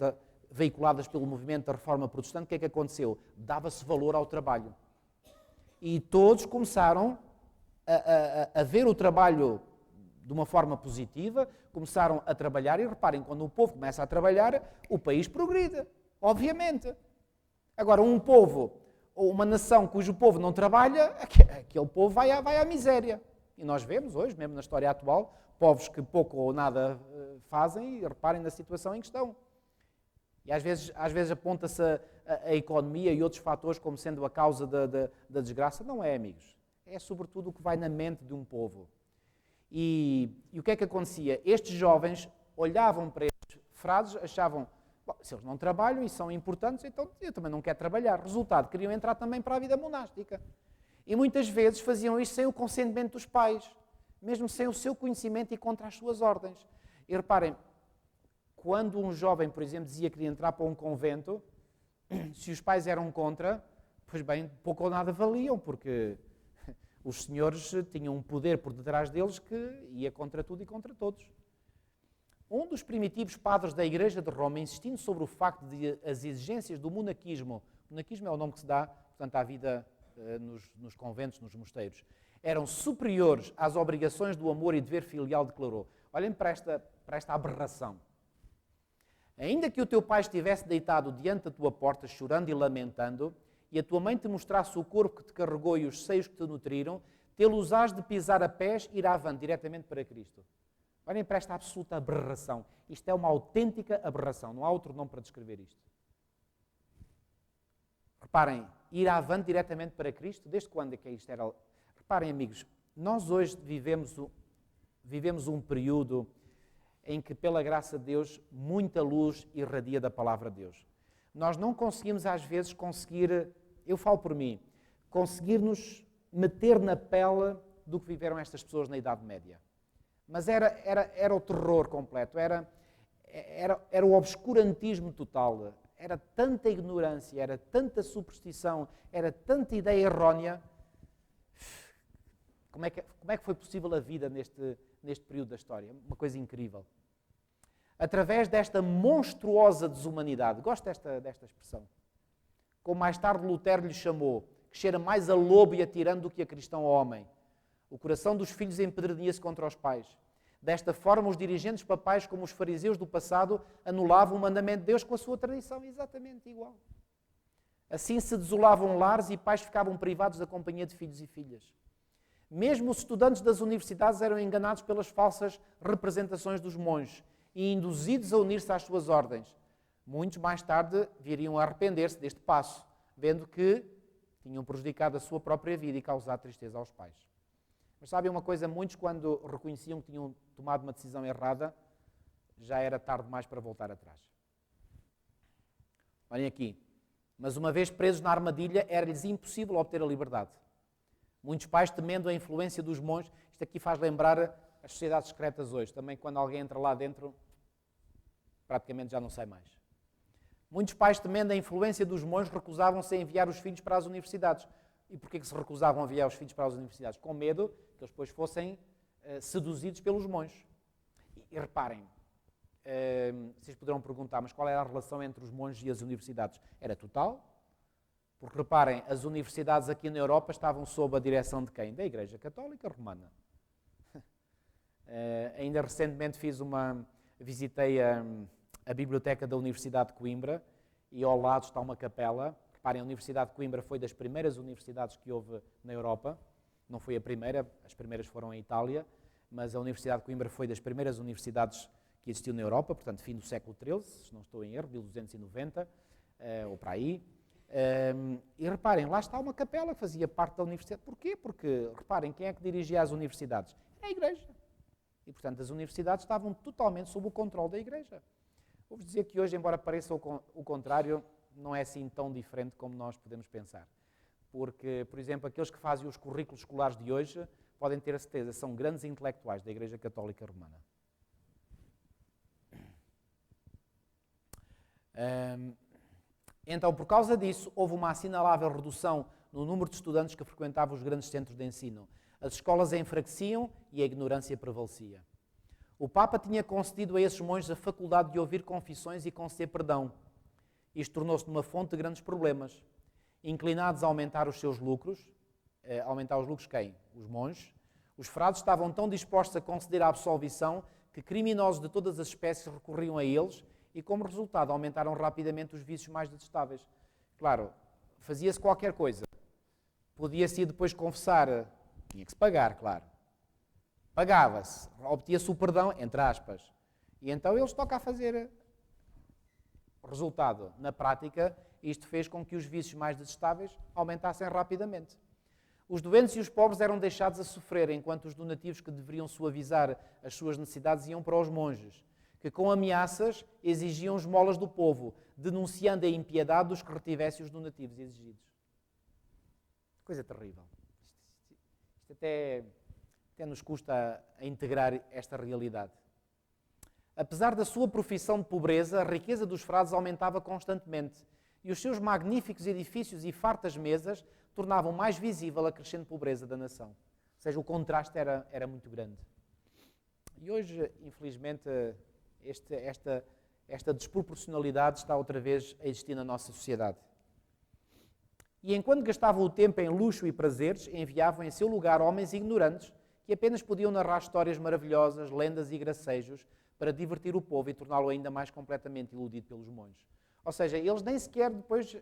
veiculadas pelo movimento da Reforma Protestante, o que é que aconteceu? Dava-se valor ao trabalho. E todos começaram a ver o trabalho de uma forma positiva, começaram a trabalhar, e reparem, quando o povo começa a trabalhar, o país progride, obviamente. Agora, um povo, ou uma nação cujo povo não trabalha, aquele povo vai à miséria. E nós vemos hoje, mesmo na história atual, povos que pouco ou nada fazem, e reparem na situação em que estão. E às vezes aponta-se a economia e outros fatores como sendo a causa da desgraça. Não é, amigos. É sobretudo o que vai na mente de um povo. E o que é que acontecia? Estes jovens olhavam para estes frases, achavam, se eles não trabalham e são importantes, então eu também não quero trabalhar. Resultado, queriam entrar também para a vida monástica. E muitas vezes faziam isto sem o consentimento dos pais, mesmo sem o seu conhecimento e contra as suas ordens. E reparem, quando um jovem, por exemplo, dizia que queria entrar para um convento, se os pais eram contra, pois bem, pouco ou nada valiam, porque os senhores tinham um poder por detrás deles que ia contra tudo e contra todos. Um dos primitivos padres da Igreja de Roma, insistindo sobre o facto de as exigências do monaquismo, monaquismo é o nome que se dá, portanto, à vida nos conventos, nos mosteiros, eram superiores às obrigações do amor e dever filial, declarou. Olhem para esta aberração. Ainda que o teu pai estivesse deitado diante da tua porta, chorando e lamentando, e a tua mãe te mostrasse o corpo que te carregou e os seios que te nutriram, tê-los hás de pisar a pés e ir avante, diretamente para Cristo. Olhem para esta absoluta aberração. Isto é uma autêntica aberração. Não há outro nome para descrever isto. Reparem, ir avante diretamente para Cristo, desde quando é que isto era? Reparem, amigos, nós hoje vivemos um período em que, pela graça de Deus, muita luz irradia da palavra de Deus. Nós não conseguimos, às vezes, eu falo por mim, conseguir nos meter na pele do que viveram estas pessoas na Idade Média. Mas era o terror completo, era o obscurantismo total, era tanta ignorância, era tanta superstição, era tanta ideia errónea. Como é que foi possível a vida neste período da história? Uma coisa incrível. Através desta monstruosa desumanidade, gosto desta expressão, como mais tarde Lutero lhe chamou, que cheira mais a lobo e a tirano do que a cristão ao homem. O coração dos filhos empedernia-se contra os pais. Desta forma, os dirigentes papais, como os fariseus do passado, anulavam o mandamento de Deus com a sua tradição, exatamente igual. Assim se desolavam lares e pais ficavam privados da companhia de filhos e filhas. Mesmo os estudantes das universidades eram enganados pelas falsas representações dos monges e induzidos a unir-se às suas ordens. Muitos mais tarde viriam a arrepender-se deste passo, vendo que tinham prejudicado a sua própria vida e causado tristeza aos pais. Mas sabem uma coisa? Muitos, quando reconheciam que tinham tomado uma decisão errada, já era tarde demais para voltar atrás. Olhem aqui. Mas uma vez presos na armadilha, era-lhes impossível obter a liberdade. Muitos pais, temendo a influência dos monges, isto aqui faz lembrar as sociedades secretas hoje. Também quando alguém entra lá dentro, praticamente já não sai mais. Muitos pais, temendo a influência dos monges, recusavam-se a enviar os filhos para as universidades. E porquê que se recusavam a enviar os filhos para as universidades? Com medo que eles depois fossem seduzidos pelos monges. E reparem, vocês poderão perguntar, mas qual era a relação entre os monges e as universidades? Era total. Porque reparem, as universidades aqui na Europa estavam sob a direção de quem? Da Igreja Católica Romana. Ainda recentemente visitei a biblioteca da Universidade de Coimbra e ao lado está uma capela. Reparem, a Universidade de Coimbra foi das primeiras universidades que houve na Europa. Não foi a primeira, as primeiras foram em Itália, mas a Universidade de Coimbra foi das primeiras universidades que existiu na Europa, portanto, fim do século XIII, se não estou em erro, 1290, ou para aí. E reparem, lá está uma capela que fazia parte da universidade. Porquê? Porque, reparem, quem é que dirigia as universidades? É a Igreja. E, portanto, as universidades estavam totalmente sob o controle da Igreja. Vou-vos dizer que hoje, embora pareça o contrário, não é assim tão diferente como nós podemos pensar. Porque, por exemplo, aqueles que fazem os currículos escolares de hoje podem ter a certeza, são grandes intelectuais da Igreja Católica Romana. Então, por causa disso, houve uma assinalável redução no número de estudantes que frequentavam os grandes centros de ensino. As escolas enfraqueciam e a ignorância prevalecia. O Papa tinha concedido a esses monges a faculdade de ouvir confissões e conceder perdão. Isto tornou-se uma fonte de grandes problemas. Inclinados a aumentar os seus lucros, aumentar os lucros quem? Os monges. Os frades estavam tão dispostos a conceder a absolvição que criminosos de todas as espécies recorriam a eles e, como resultado, aumentaram rapidamente os vícios mais detestáveis. Claro, fazia-se qualquer coisa. Podia-se ir depois confessar, tinha que se pagar, claro. Pagava-se, obtia-se o perdão, entre aspas. E então eles tocam a fazer. Resultado, na prática, isto fez com que os vícios mais detestáveis aumentassem rapidamente. Os doentes e os pobres eram deixados a sofrer, enquanto os donativos que deveriam suavizar as suas necessidades iam para os monges, que com ameaças exigiam esmolas do povo, denunciando a impiedade dos que retivessem os donativos exigidos. Coisa terrível. Isto até nos custa a integrar esta realidade. Apesar da sua profissão de pobreza, a riqueza dos frades aumentava constantemente e os seus magníficos edifícios e fartas mesas tornavam mais visível a crescente pobreza da nação. Ou seja, o contraste era muito grande. E hoje, infelizmente, esta desproporcionalidade está outra vez a existir na nossa sociedade. E enquanto gastavam o tempo em luxo e prazeres, enviavam em seu lugar homens ignorantes que apenas podiam narrar histórias maravilhosas, lendas e gracejos para divertir o povo e torná-lo ainda mais completamente iludido pelos monges. Ou seja, eles nem sequer depois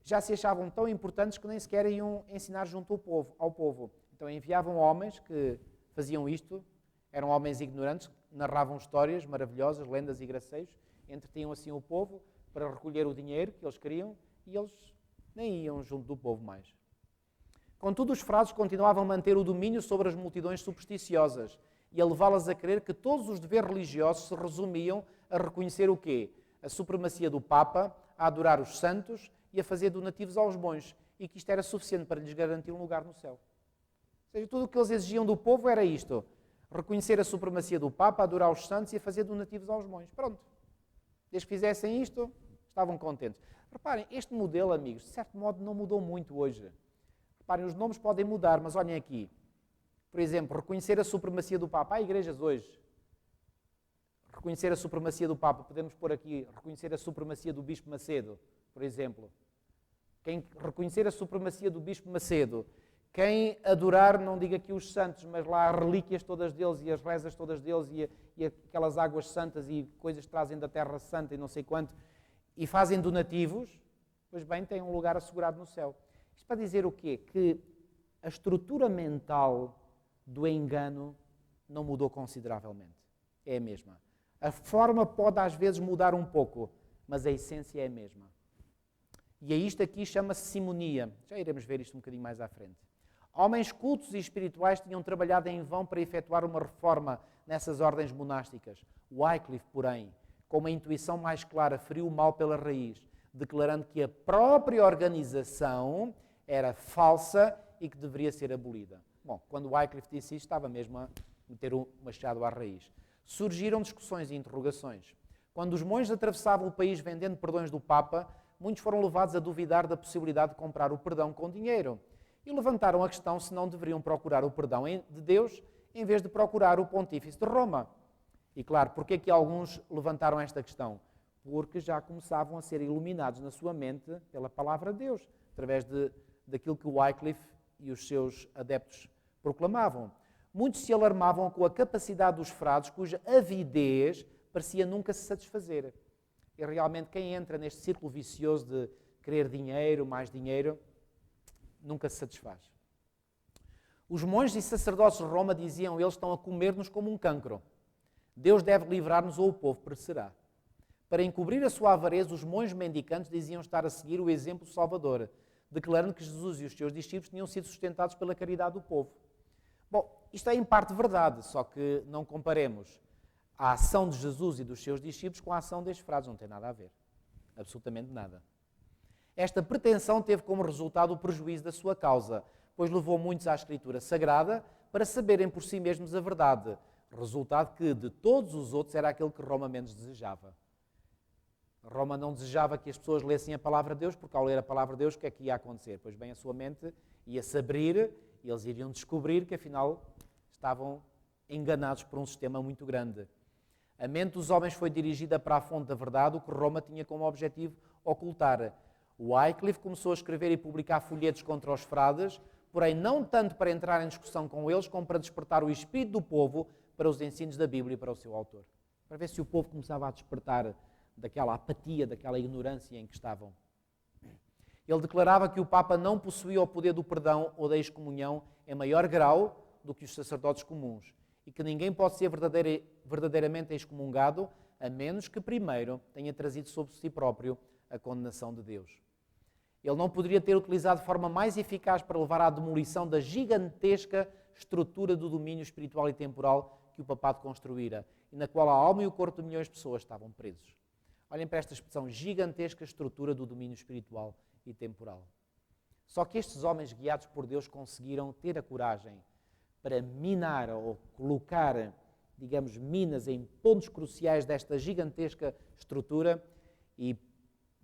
já se achavam tão importantes que nem sequer iam ensinar junto ao povo. Então enviavam homens que faziam isto, eram homens ignorantes, narravam histórias maravilhosas, lendas e gracejos, entretinham assim o povo para recolher o dinheiro que eles queriam e eles nem iam junto do povo mais. Contudo, os frades continuavam a manter o domínio sobre as multidões supersticiosas e a levá-las a crer que todos os deveres religiosos se resumiam a reconhecer o quê? A supremacia do Papa, a adorar os santos e a fazer donativos aos bons, e que isto era suficiente para lhes garantir um lugar no céu. Ou seja, tudo o que eles exigiam do povo era isto: reconhecer a supremacia do Papa, adorar os santos e a fazer donativos aos bons. Pronto. Desde que fizessem isto, estavam contentes. Reparem, este modelo, amigos, de certo modo não mudou muito hoje. Reparem, os nomes podem mudar, mas olhem aqui. Por exemplo, reconhecer a supremacia do Papa. Há igrejas hoje. Reconhecer a supremacia do Papa. Podemos pôr aqui, reconhecer a supremacia do Bispo Macedo, por exemplo. Quem reconhecer a supremacia do Bispo Macedo, quem adorar, não diga aqui os santos, mas lá as relíquias todas deles e as rezas todas deles e aquelas águas santas e coisas que trazem da Terra Santa e não sei quanto, e fazem donativos, pois bem, têm um lugar assegurado no céu. Isto para dizer o quê? Que a estrutura mental do engano não mudou consideravelmente. É a mesma. A forma pode às vezes mudar um pouco, mas a essência é a mesma. E a isto aqui chama-se simonia. Já iremos ver isto um bocadinho mais à frente. Homens cultos e espirituais tinham trabalhado em vão para efetuar uma reforma nessas ordens monásticas. Wycliffe, porém, com uma intuição mais clara, feriu o mal pela raiz, declarando que a própria organização era falsa e que deveria ser abolida. Bom, quando Wycliffe disse isto, estava mesmo a meter o machado à raiz. Surgiram discussões e interrogações. Quando os monges atravessavam o país vendendo perdões do Papa, muitos foram levados a duvidar da possibilidade de comprar o perdão com dinheiro. E levantaram a questão se não deveriam procurar o perdão de Deus em vez de procurar o Pontífice de Roma. E claro, porque é que alguns levantaram esta questão? Porque já começavam a ser iluminados na sua mente pela palavra de Deus, através daquilo que Wycliffe e os seus adeptos proclamavam. Muitos se alarmavam com a capacidade dos frades, cuja avidez parecia nunca se satisfazer. E realmente quem entra neste círculo vicioso de querer dinheiro, mais dinheiro, nunca se satisfaz. Os monges e sacerdotes de Roma diziam: eles estão a comer-nos como um cancro. Deus deve livrar-nos ou o povo perecerá. Para encobrir a sua avareza, os monges mendicantes diziam estar a seguir o exemplo salvador, declarando que Jesus e os seus discípulos tinham sido sustentados pela caridade do povo. Bom, isto é em parte verdade, só que não comparemos a ação de Jesus e dos seus discípulos com a ação destes frades. Não tem nada a ver. Absolutamente nada. Esta pretensão teve como resultado o prejuízo da sua causa, pois levou muitos à Escritura Sagrada, para saberem por si mesmos a verdade. Resultado que, de todos os outros, era aquele que Roma menos desejava. Roma não desejava que as pessoas lessem a palavra de Deus, porque ao ler a palavra de Deus, o que é que ia acontecer? Pois bem, a sua mente ia-se abrir e eles iriam descobrir que, afinal, estavam enganados por um sistema muito grande. A mente dos homens foi dirigida para a fonte da verdade, o que Roma tinha como objetivo ocultar. O Wycliffe começou a escrever e publicar folhetos contra os frades, porém não tanto para entrar em discussão com eles, como para despertar o espírito do povo para os ensinos da Bíblia e para o seu autor. Para ver se o povo começava a despertar daquela apatia, daquela ignorância em que estavam. Ele declarava que o Papa não possuía o poder do perdão ou da excomunhão em maior grau do que os sacerdotes comuns e que ninguém pode ser verdadeiramente excomungado a menos que primeiro tenha trazido sobre si próprio a condenação de Deus. Ele não poderia ter utilizado forma mais eficaz para levar à demolição da gigantesca estrutura do domínio espiritual e temporal que o papado construíra e na qual a alma e o corpo de milhões de pessoas estavam presos. Olhem para esta expressão, gigantesca estrutura do domínio espiritual e temporal. Só que estes homens guiados por Deus conseguiram ter a coragem para minar ou colocar, digamos, minas em pontos cruciais desta gigantesca estrutura e,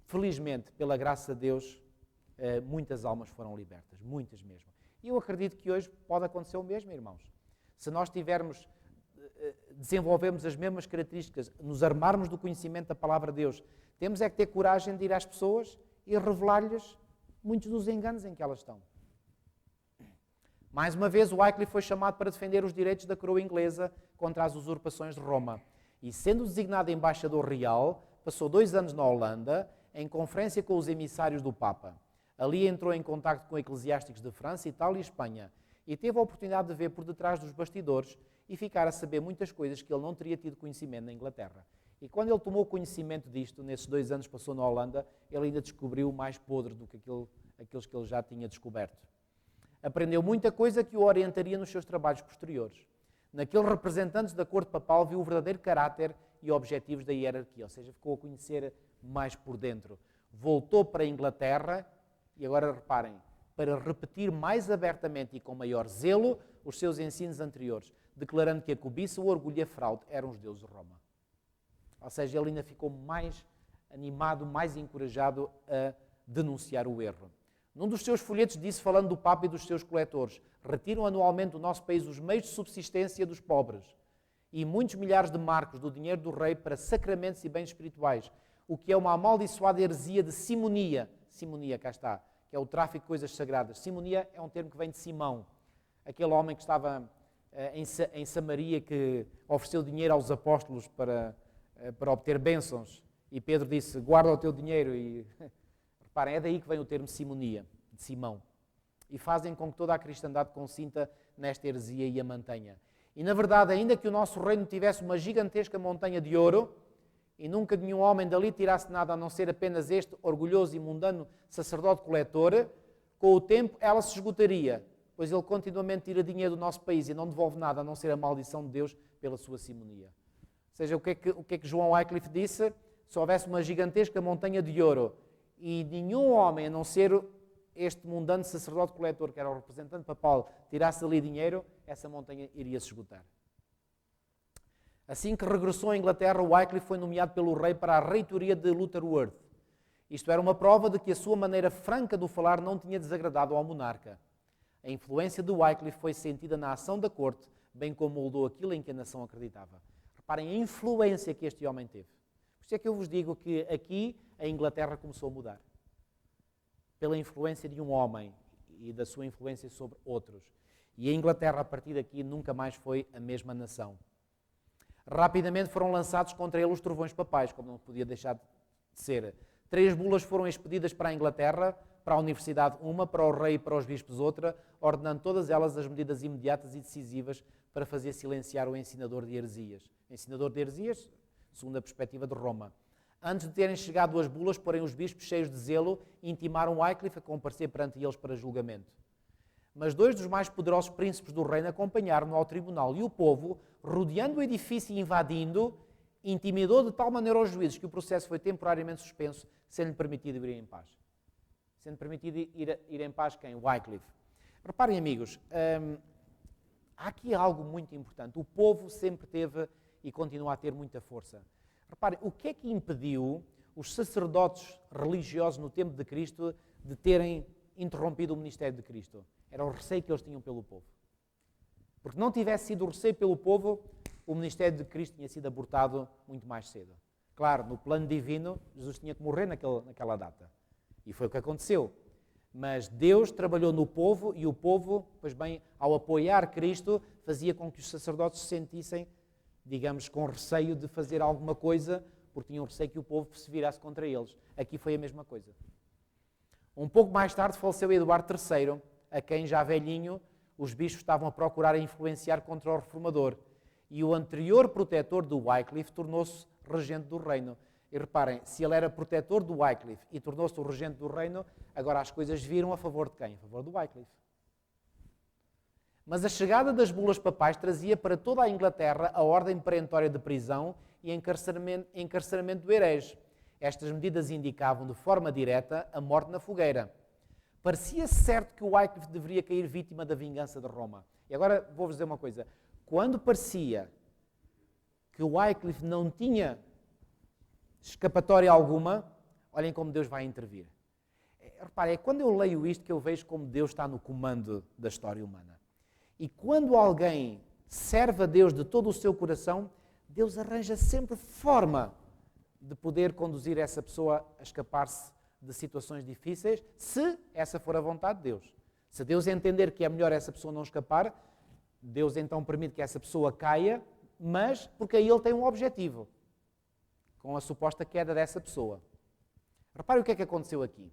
felizmente, pela graça de Deus, muitas almas foram libertas, muitas mesmo. E eu acredito que hoje pode acontecer o mesmo, irmãos. Se nós desenvolvermos as mesmas características, nos armarmos do conhecimento da palavra de Deus, temos é que ter coragem de ir às pessoas e revelar-lhes muitos dos enganos em que elas estão. Mais uma vez, o Wycliffe foi chamado para defender os direitos da coroa inglesa contra as usurpações de Roma. E, sendo designado embaixador real, passou 2 anos na Holanda, em conferência com os emissários do Papa. Ali entrou em contacto com eclesiásticos de França, Itália e Espanha e teve a oportunidade de ver por detrás dos bastidores e ficar a saber muitas coisas que ele não teria tido conhecimento na Inglaterra. E quando ele tomou conhecimento disto, nesses 2 anos que passou na Holanda, ele ainda descobriu mais podre do que aqueles que ele já tinha descoberto. Aprendeu muita coisa que o orientaria nos seus trabalhos posteriores. Naqueles representantes da corte papal viu o verdadeiro caráter e objetivos da hierarquia, ou seja, ficou a conhecer mais por dentro. Voltou para a Inglaterra e agora reparem, para repetir mais abertamente e com maior zelo os seus ensinos anteriores, declarando que a cobiça, o orgulho e a fraude eram os deuses de Roma. Ou seja, ele ainda ficou mais animado, mais encorajado a denunciar o erro. Num dos seus folhetos disse, falando do Papa e dos seus coletores, retiram anualmente do nosso país os meios de subsistência dos pobres e muitos milhares de marcos do dinheiro do rei para sacramentos e bens espirituais, o que é uma amaldiçoada heresia de simonia. Simonia, cá está, que é o tráfico de coisas sagradas. Simonia é um termo que vem de Simão, aquele homem que estava em Samaria, que ofereceu dinheiro aos apóstolos para obter bênçãos. E Pedro disse, guarda o teu dinheiro. E reparem, é daí que vem o termo simonia, de Simão. E fazem com que toda a cristandade consinta nesta heresia e a mantenha. E na verdade, ainda que o nosso reino tivesse uma gigantesca montanha de ouro, e nunca nenhum homem dali tirasse nada a não ser apenas este orgulhoso e mundano sacerdote-coletor, com o tempo ela se esgotaria, pois ele continuamente tira dinheiro do nosso país e não devolve nada a não ser a maldição de Deus pela sua simonia. Ou seja, o que é que João Wycliffe disse? Se houvesse uma gigantesca montanha de ouro e nenhum homem, a não ser este mundano sacerdote-coletor, que era o representante papal, tirasse ali dinheiro, essa montanha iria se esgotar. Assim que regressou à Inglaterra, Wycliffe foi nomeado pelo rei para a reitoria de Lutterworth. Isto era uma prova de que a sua maneira franca de falar não tinha desagradado ao monarca. A influência de Wycliffe foi sentida na ação da corte, bem como moldou aquilo em que a nação acreditava. Reparem a influência que este homem teve. Por isso é que eu vos digo que aqui a Inglaterra começou a mudar. Pela influência de um homem e da sua influência sobre outros. E a Inglaterra, a partir daqui, nunca mais foi a mesma nação. Rapidamente foram lançados contra ele os trovões papais, como não podia deixar de ser. 3 bulas foram expedidas para a Inglaterra, para a Universidade uma, para o rei e para os bispos outra, ordenando todas elas as medidas imediatas e decisivas para fazer silenciar o ensinador de heresias. Ensinador de heresias, segundo a perspectiva de Roma. Antes de terem chegado as bulas, porém os bispos, cheios de zelo, intimaram Wycliffe a comparecer perante eles para julgamento. Mas 2 dos mais poderosos príncipes do reino acompanharam-no ao tribunal e o povo, rodeando o edifício e invadindo, intimidou de tal maneira os juízes que o processo foi temporariamente suspenso, sendo-lhe permitido ir em paz. Sendo permitido ir em paz quem? Wycliffe. Reparem, amigos, há aqui algo muito importante. O povo sempre teve e continua a ter muita força. Reparem, o que é que impediu os sacerdotes religiosos no tempo de Cristo de terem interrompido o ministério de Cristo? Era o receio que eles tinham pelo povo. Porque não tivesse sido o receio pelo povo, o ministério de Cristo tinha sido abortado muito mais cedo. Claro, no plano divino, Jesus tinha que morrer naquela data. E foi o que aconteceu. Mas Deus trabalhou no povo e o povo, pois bem, ao apoiar Cristo, fazia com que os sacerdotes se sentissem, digamos, com receio de fazer alguma coisa, porque tinham receio que o povo se virasse contra eles. Aqui foi a mesma coisa. Um pouco mais tarde faleceu Eduardo III, a quem, já velhinho, os bispos estavam a procurar influenciar contra o reformador. E o anterior protetor do Wycliffe tornou-se regente do reino. E reparem, se ele era protetor do Wycliffe e tornou-se o regente do reino, agora as coisas viram a favor de quem? A favor do Wycliffe. Mas a chegada das bulas papais trazia para toda a Inglaterra a ordem perentória de prisão e encarceramento do herege. Estas medidas indicavam de forma direta a morte na fogueira. Parecia certo que o Wycliffe deveria cair vítima da vingança de Roma. E agora vou-vos dizer uma coisa. Quando parecia que o Wycliffe não tinha escapatória alguma, olhem como Deus vai intervir. Reparem, é quando eu leio isto que eu vejo como Deus está no comando da história humana. E quando alguém serve a Deus de todo o seu coração, Deus arranja sempre forma de poder conduzir essa pessoa a escapar-se de situações difíceis, se essa for a vontade de Deus. Se Deus entender que é melhor essa pessoa não escapar, Deus então permite que essa pessoa caia, mas porque aí ele tem um objetivo, com a suposta queda dessa pessoa. Repare o que é que aconteceu aqui.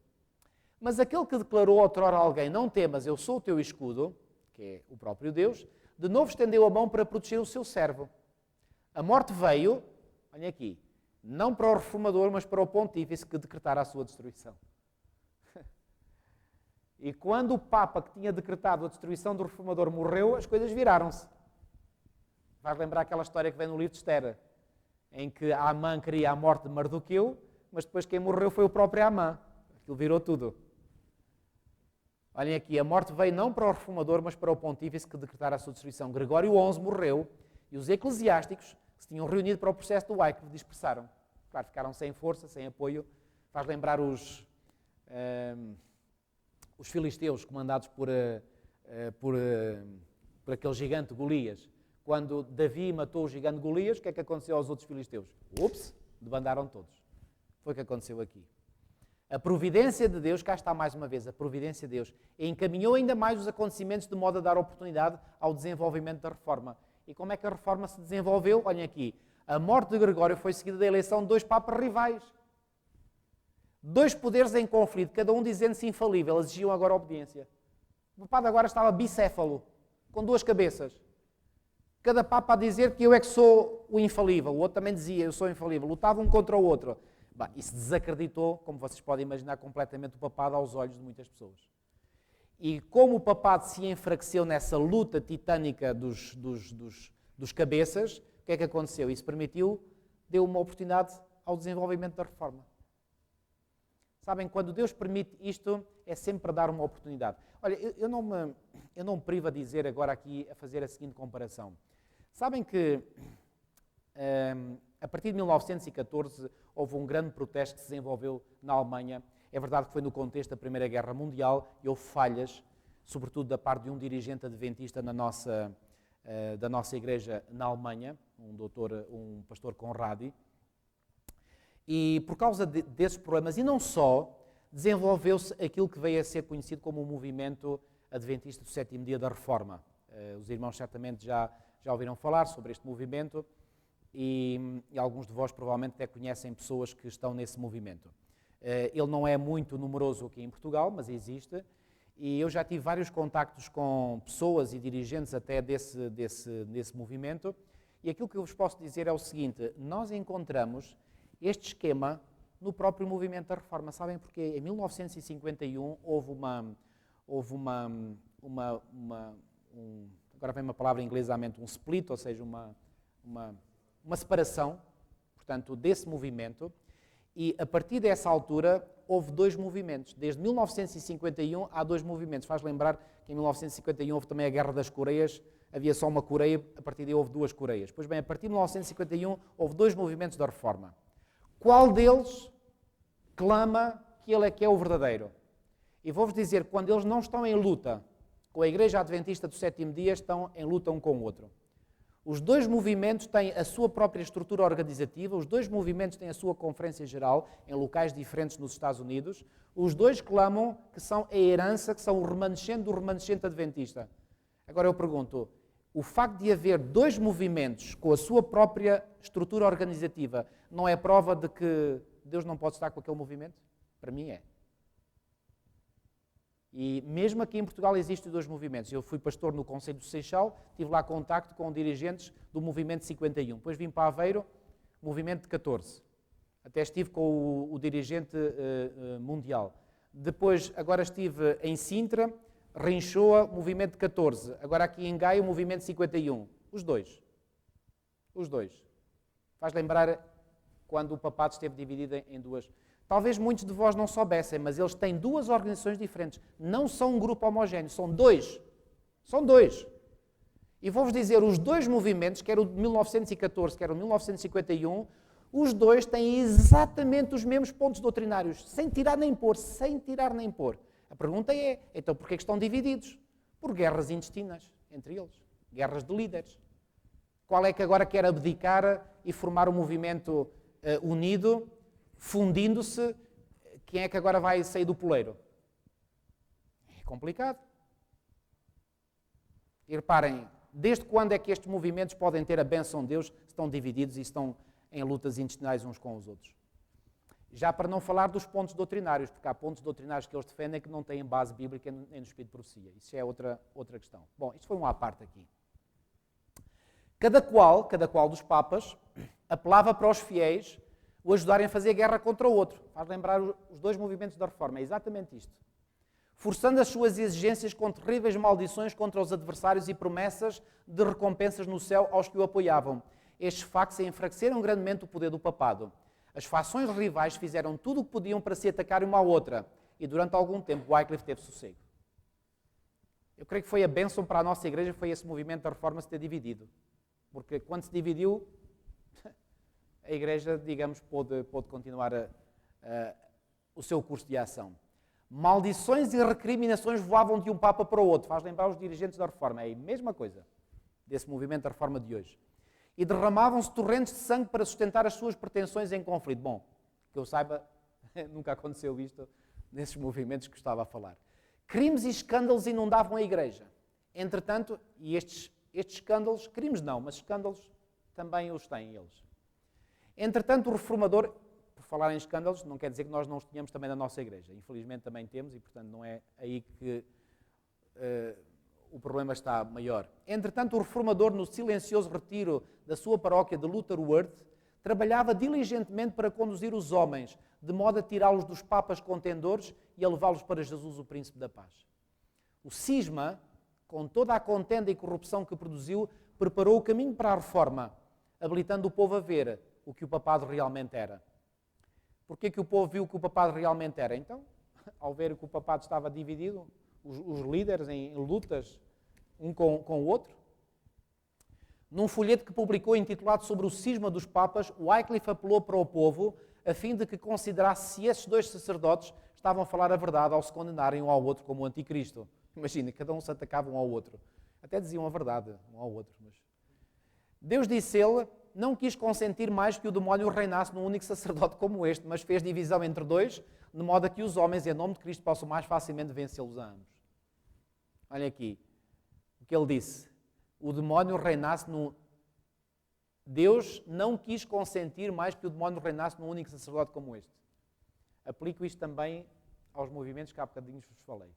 Mas aquele que declarou outrora a alguém, não temas, eu sou o teu escudo, que é o próprio Deus, de novo estendeu a mão para proteger o seu servo. A morte veio, olhem aqui, não para o reformador, mas para o pontífice que decretara a sua destruição. E quando o Papa que tinha decretado a destruição do reformador morreu, as coisas viraram-se. Vais lembrar aquela história que vem no livro de Esther, em que Amã queria a morte de Mardoqueu, mas depois quem morreu foi o próprio Amã. Aquilo virou tudo. Olhem aqui, a morte veio não para o reformador, mas para o pontífice que decretara a sua destruição. Gregório XI morreu e os eclesiásticos que se tinham reunido para o processo do Wycliffe dispersaram. Claro, ficaram sem força, sem apoio. Faz lembrar os filisteus comandados por aquele gigante Golias. Quando Davi matou o gigante Golias, o que é que aconteceu aos outros filisteus? Ups, debandaram todos. Foi o que aconteceu aqui. A providência de Deus, cá está mais uma vez, a providência de Deus, encaminhou ainda mais os acontecimentos de modo a dar oportunidade ao desenvolvimento da reforma. E como é que a reforma se desenvolveu? Olhem aqui, a morte de Gregório foi seguida da eleição de dois papas rivais. Dois poderes em conflito, cada um dizendo-se infalível, exigiam agora obediência. O Papa agora estava bicéfalo, com duas cabeças. Cada Papa a dizer que eu é que sou o infalível, o outro também dizia eu sou infalível, lutavam um contra o outro. Bem, isso desacreditou, como vocês podem imaginar, completamente o papado aos olhos de muitas pessoas. E como o papado se enfraqueceu nessa luta titânica dos cabeças, o que é que aconteceu? Isso deu uma oportunidade ao desenvolvimento da reforma. Sabem, quando Deus permite isto, é sempre para dar uma oportunidade. Olha, eu não me privo a dizer agora aqui, a fazer a seguinte comparação. Sabem que a partir de 1914 houve um grande protesto que se desenvolveu na Alemanha. É verdade que foi no contexto da Primeira Guerra Mundial e houve falhas, sobretudo da parte de um dirigente adventista da nossa igreja na Alemanha, um pastor Conradi. E por causa desses problemas, e não só, desenvolveu-se aquilo que veio a ser conhecido como o movimento adventista do sétimo dia da Reforma. Os irmãos certamente já ouviram falar sobre este movimento e alguns de vós provavelmente até conhecem pessoas que estão nesse movimento. Ele não é muito numeroso aqui em Portugal, mas existe, e eu já tive vários contactos com pessoas e dirigentes até desse movimento, e aquilo que eu vos posso dizer é o seguinte: nós encontramos este esquema no próprio movimento da Reforma. Sabem porquê? Em 1951 agora vem uma palavra em inglês à mente, um split, ou seja, uma separação, portanto, desse movimento, e a partir dessa altura houve dois movimentos. Desde 1951 há dois movimentos. Faz lembrar que em 1951 houve também a Guerra das Coreias, havia só uma Coreia, a partir daí houve duas Coreias. Pois bem, a partir de 1951 houve dois movimentos da Reforma. Qual deles clama que ele é que é o verdadeiro? E vou-vos dizer, quando eles não estão em luta com a Igreja Adventista do Sétimo Dia, estão em luta um com o outro. Os dois movimentos têm a sua própria estrutura organizativa, os dois movimentos têm a sua conferência geral em locais diferentes nos Estados Unidos. Os dois clamam que são a herança, que são o remanescente do remanescente adventista. Agora eu pergunto, o facto de haver dois movimentos com a sua própria estrutura organizativa não é prova de que Deus não pode estar com aquele movimento? Para mim é. E mesmo aqui em Portugal existem dois movimentos. Eu fui pastor no Conselho do Seixal, tive lá contacto com dirigentes do movimento 51. Depois vim para Aveiro, movimento de 14. Até estive com o dirigente mundial. Depois, agora estive em Sintra, Rinchoa, movimento de 14. Agora aqui em Gaia, o movimento 51. Os dois. Os dois. Faz lembrar quando o papado esteve dividido em duas. Talvez muitos de vós não soubessem, mas eles têm duas organizações diferentes. Não são um grupo homogéneo, são dois. São dois. E vou-vos dizer, os dois movimentos, quer o de 1914, quer o de 1951, os dois têm exatamente os mesmos pontos doutrinários, sem tirar nem pôr, sem tirar nem pôr. A pergunta é, então porquê é que estão divididos? Por guerras intestinas entre eles, guerras de líderes. Qual é que agora quer abdicar e formar um movimento unido, fundindo-se? Quem é que agora vai sair do poleiro? É complicado. E reparem, desde quando é que estes movimentos podem ter a bênção de Deus se estão divididos e estão em lutas intestinais uns com os outros? Já para não falar dos pontos doutrinários, porque há pontos doutrinários que eles defendem que não têm base bíblica nem no Espírito de Profecia. Isso é outra questão. Bom, isto foi uma à parte aqui. Cada qual dos papas apelava para os fiéis o ajudarem a fazer guerra contra o outro. Faz lembrar os dois movimentos da Reforma. É exatamente isto. Forçando as suas exigências com terríveis maldições contra os adversários e promessas de recompensas no céu aos que o apoiavam. Estes factos enfraqueceram grandemente o poder do papado. As fações rivais fizeram tudo o que podiam para se atacarem uma à outra. E durante algum tempo Wycliffe teve sossego. Eu creio que foi a bênção para a nossa igreja, foi esse movimento da Reforma se ter dividido. Porque quando se dividiu, a igreja, digamos, pôde continuar o seu curso de ação. Maldições e recriminações voavam de um Papa para o outro. Faz lembrar os dirigentes da Reforma. É a mesma coisa desse movimento da Reforma de hoje. E derramavam-se torrentes de sangue para sustentar as suas pretensões em conflito. Bom, que eu saiba, nunca aconteceu isto nesses movimentos que estava a falar. Crimes e escândalos inundavam a igreja. Entretanto, e estes escândalos, crimes não, mas escândalos também os têm eles. Entretanto, o reformador, por falar em escândalos, não quer dizer que nós não os tenhamos também na nossa igreja. Infelizmente também temos e, portanto, não é aí que o problema está maior. Entretanto, o reformador, no silencioso retiro da sua paróquia de Lutterworth, trabalhava diligentemente para conduzir os homens, de modo a tirá-los dos papas contendores e a levá-los para Jesus, o príncipe da paz. O cisma, com toda a contenda e corrupção que produziu, preparou o caminho para a reforma, habilitando o povo a ver o que o papado realmente era. Porquê que o povo viu o que o papado realmente era? Então, ao ver que o papado estava dividido, os líderes em lutas um com o outro. Num folheto que publicou intitulado Sobre o cisma dos papas, Wycliffe apelou para o povo a fim de que considerasse se esses dois sacerdotes estavam a falar a verdade ao se condenarem um ao outro como o anticristo. Imagina, cada um se atacava um ao outro. Até diziam a verdade um ao outro. Mas Deus, disse ele, não quis consentir mais que o demónio reinasse num único sacerdote como este, mas fez divisão entre dois, de modo a que os homens, em nome de Cristo, possam mais facilmente vencê-los a ambos. Olha aqui o que ele disse. O demónio reinasse num... Deus não quis consentir mais que o demónio reinasse num único sacerdote como este. Aplico isto também aos movimentos que há bocadinho vos falei.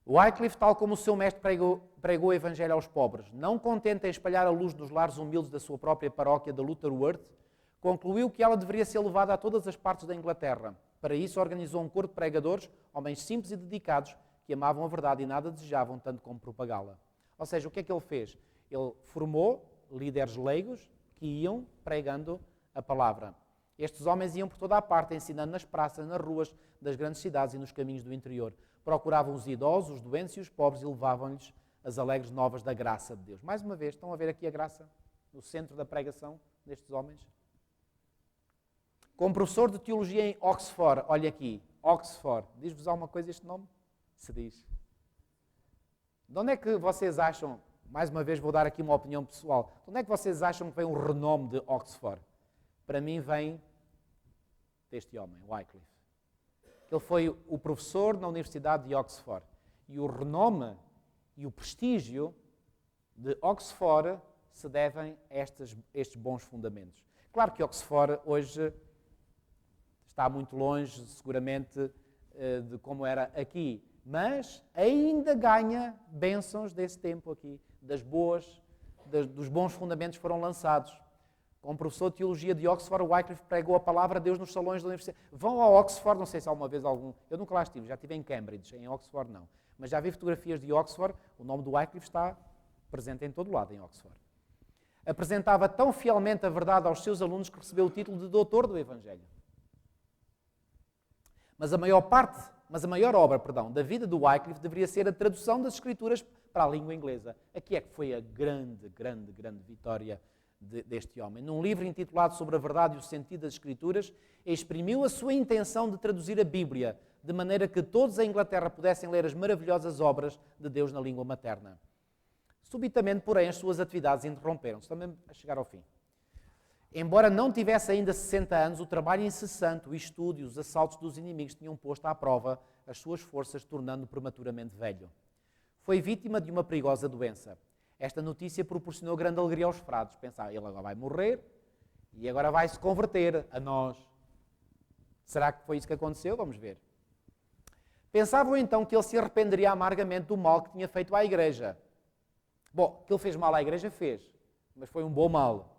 Wycliffe, tal como o seu mestre, pregou o Evangelho aos pobres. Não contente em espalhar a luz nos lares humildes da sua própria paróquia de Lutterworth, concluiu que ela deveria ser levada a todas as partes da Inglaterra. Para isso, organizou um coro de pregadores, homens simples e dedicados, que amavam a verdade e nada desejavam tanto como propagá-la. Ou seja, o que é que ele fez? Ele formou líderes leigos que iam pregando a palavra. Estes homens iam por toda a parte, ensinando nas praças, nas ruas das grandes cidades e nos caminhos do interior. procuravam os idosos, os doentes e os pobres e levavam-lhes as alegres novas da graça de Deus. Mais uma vez, estão a ver aqui a graça no centro da pregação destes homens? Como professor de teologia em Oxford, olha aqui, Oxford, diz-vos alguma coisa este nome? Se diz. De onde é que vocês acham, mais uma vez vou dar aqui uma opinião pessoal, de onde é que vocês acham que vem o renome de Oxford? Para mim vem deste homem, Wycliffe. Ele foi o professor na Universidade de Oxford. E o renome e o prestígio de Oxford se devem a estes bons fundamentos. Claro que Oxford hoje está muito longe, seguramente, de como era aqui, mas ainda ganha bênçãos desse tempo aqui, dos bons fundamentos que foram lançados. Como professor de teologia de Oxford, Wycliffe pregou a palavra de Deus nos salões da universidade. Vão a Oxford, não sei se alguma vez algum... Eu nunca lá estive, já estive em Cambridge, em Oxford não. Mas já vi fotografias de Oxford, o nome do Wycliffe está presente em todo lado em Oxford. Apresentava tão fielmente a verdade aos seus alunos que recebeu o título de doutor do Evangelho. Mas a maior obra da vida do Wycliffe deveria ser a tradução das Escrituras para a língua inglesa. Aqui é que foi a grande vitória deste homem. Num livro intitulado Sobre a Verdade e o Sentido das Escrituras, exprimiu a sua intenção de traduzir a Bíblia, de maneira que todos em Inglaterra pudessem ler as maravilhosas obras de Deus na língua materna. Subitamente, porém, as suas atividades interromperam-se, também a chegar ao fim. Embora não tivesse ainda 60 anos, o trabalho incessante, o estudo e os assaltos dos inimigos tinham posto à prova as suas forças, tornando-o prematuramente velho. Foi vítima de uma perigosa doença. Esta notícia proporcionou grande alegria aos frades. Pensaram, ele agora vai morrer e agora vai se converter a nós. Será que foi isso que aconteceu? Vamos ver. Pensavam então que ele se arrependeria amargamente do mal que tinha feito à igreja. Bom, que ele fez mal à igreja, fez, mas foi um bom mal.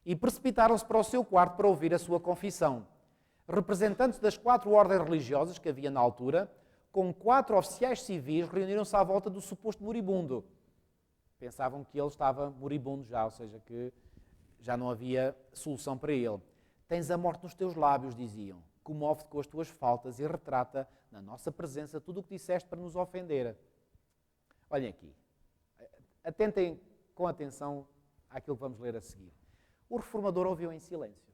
E precipitaram-se para o seu quarto para ouvir a sua confissão. Representantes das 4 ordens religiosas que havia na altura, com 4 oficiais civis, reuniram-se à volta do suposto moribundo. Pensavam que ele estava moribundo já, ou seja, que já não havia solução para ele. Tens a morte nos teus lábios, diziam. Comove-te com as tuas faltas e retrata na nossa presença tudo o que disseste para nos ofender. Olhem aqui. Atentem com atenção àquilo que vamos ler a seguir. O reformador ouviu em silêncio.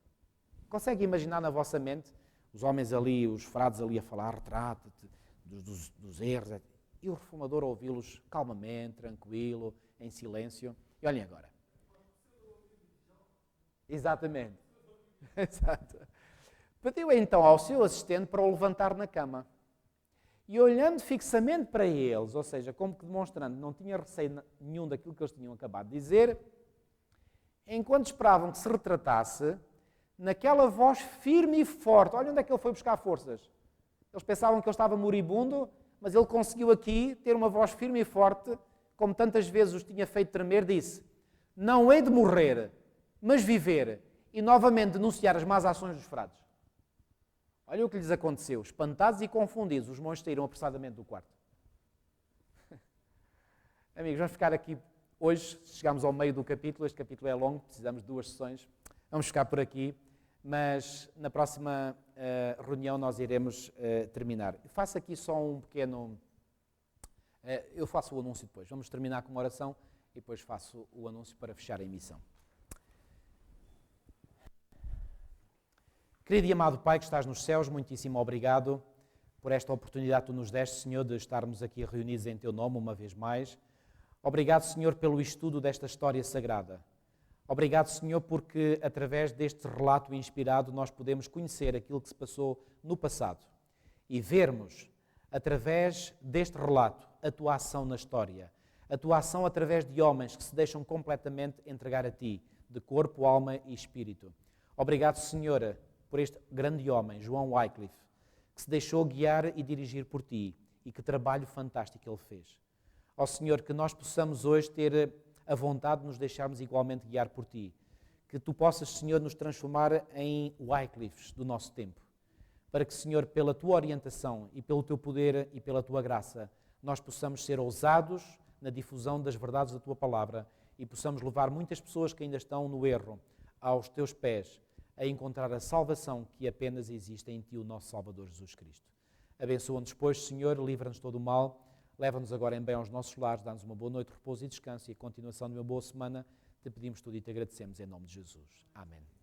Consegue imaginar na vossa mente os homens ali, os frades ali a falar, retrata-te dos erros, e o reformador ouvi-los calmamente, tranquilo, em silêncio. E olhem agora. Exatamente. Exato. Pediu então ao seu assistente para o levantar na cama. E olhando fixamente para eles, ou seja, como que demonstrando não tinha receio nenhum daquilo que eles tinham acabado de dizer, enquanto esperavam que se retratasse, naquela voz firme e forte, olha onde é que ele foi buscar forças. Eles pensavam que ele estava moribundo, mas ele conseguiu aqui ter uma voz firme e forte, como tantas vezes os tinha feito tremer, disse: não hei de morrer, mas viver, e novamente denunciar as más ações dos frades. Olha o que lhes aconteceu. Espantados e confundidos, os monges saíram apressadamente do quarto. Amigos, vamos ficar aqui hoje, chegamos ao meio do capítulo, este capítulo é longo, precisamos de 2 sessões, vamos ficar por aqui, mas na próxima reunião nós iremos terminar. Faço aqui só um pequeno... eu faço o anúncio depois, vamos terminar com uma oração e depois faço o anúncio para fechar a emissão. Querido e amado Pai que estás nos céus, muitíssimo obrigado por esta oportunidade que tu nos deste, Senhor, de estarmos aqui reunidos em Teu nome uma vez mais. Obrigado, Senhor, pelo estudo desta história sagrada. Obrigado, Senhor, porque através deste relato inspirado nós podemos conhecer aquilo que se passou no passado e vermos, através deste relato, a Tua ação na história. A Tua ação através de homens que se deixam completamente entregar a Ti, de corpo, alma e espírito. Obrigado, Senhor, por este grande homem, João Wycliffe, que se deixou guiar e dirigir por Ti e que trabalho fantástico ele fez. Ó Senhor, que nós possamos hoje ter a vontade de nos deixarmos igualmente guiar por Ti. Que Tu possas, Senhor, nos transformar em Wycliffes do nosso tempo. Para que, Senhor, pela Tua orientação e pelo Teu poder e pela Tua graça, nós possamos ser ousados na difusão das verdades da Tua palavra e possamos levar muitas pessoas que ainda estão no erro aos Teus pés, a encontrar a salvação que apenas existe em Ti, o nosso Salvador Jesus Cristo. Abençoa-nos, pois, Senhor, livra-nos todo o mal, leva-nos agora em bem aos nossos lares, dá-nos uma boa noite, repouso e descanso e a continuação de uma boa semana. Te pedimos tudo e te agradecemos em nome de Jesus. Amém.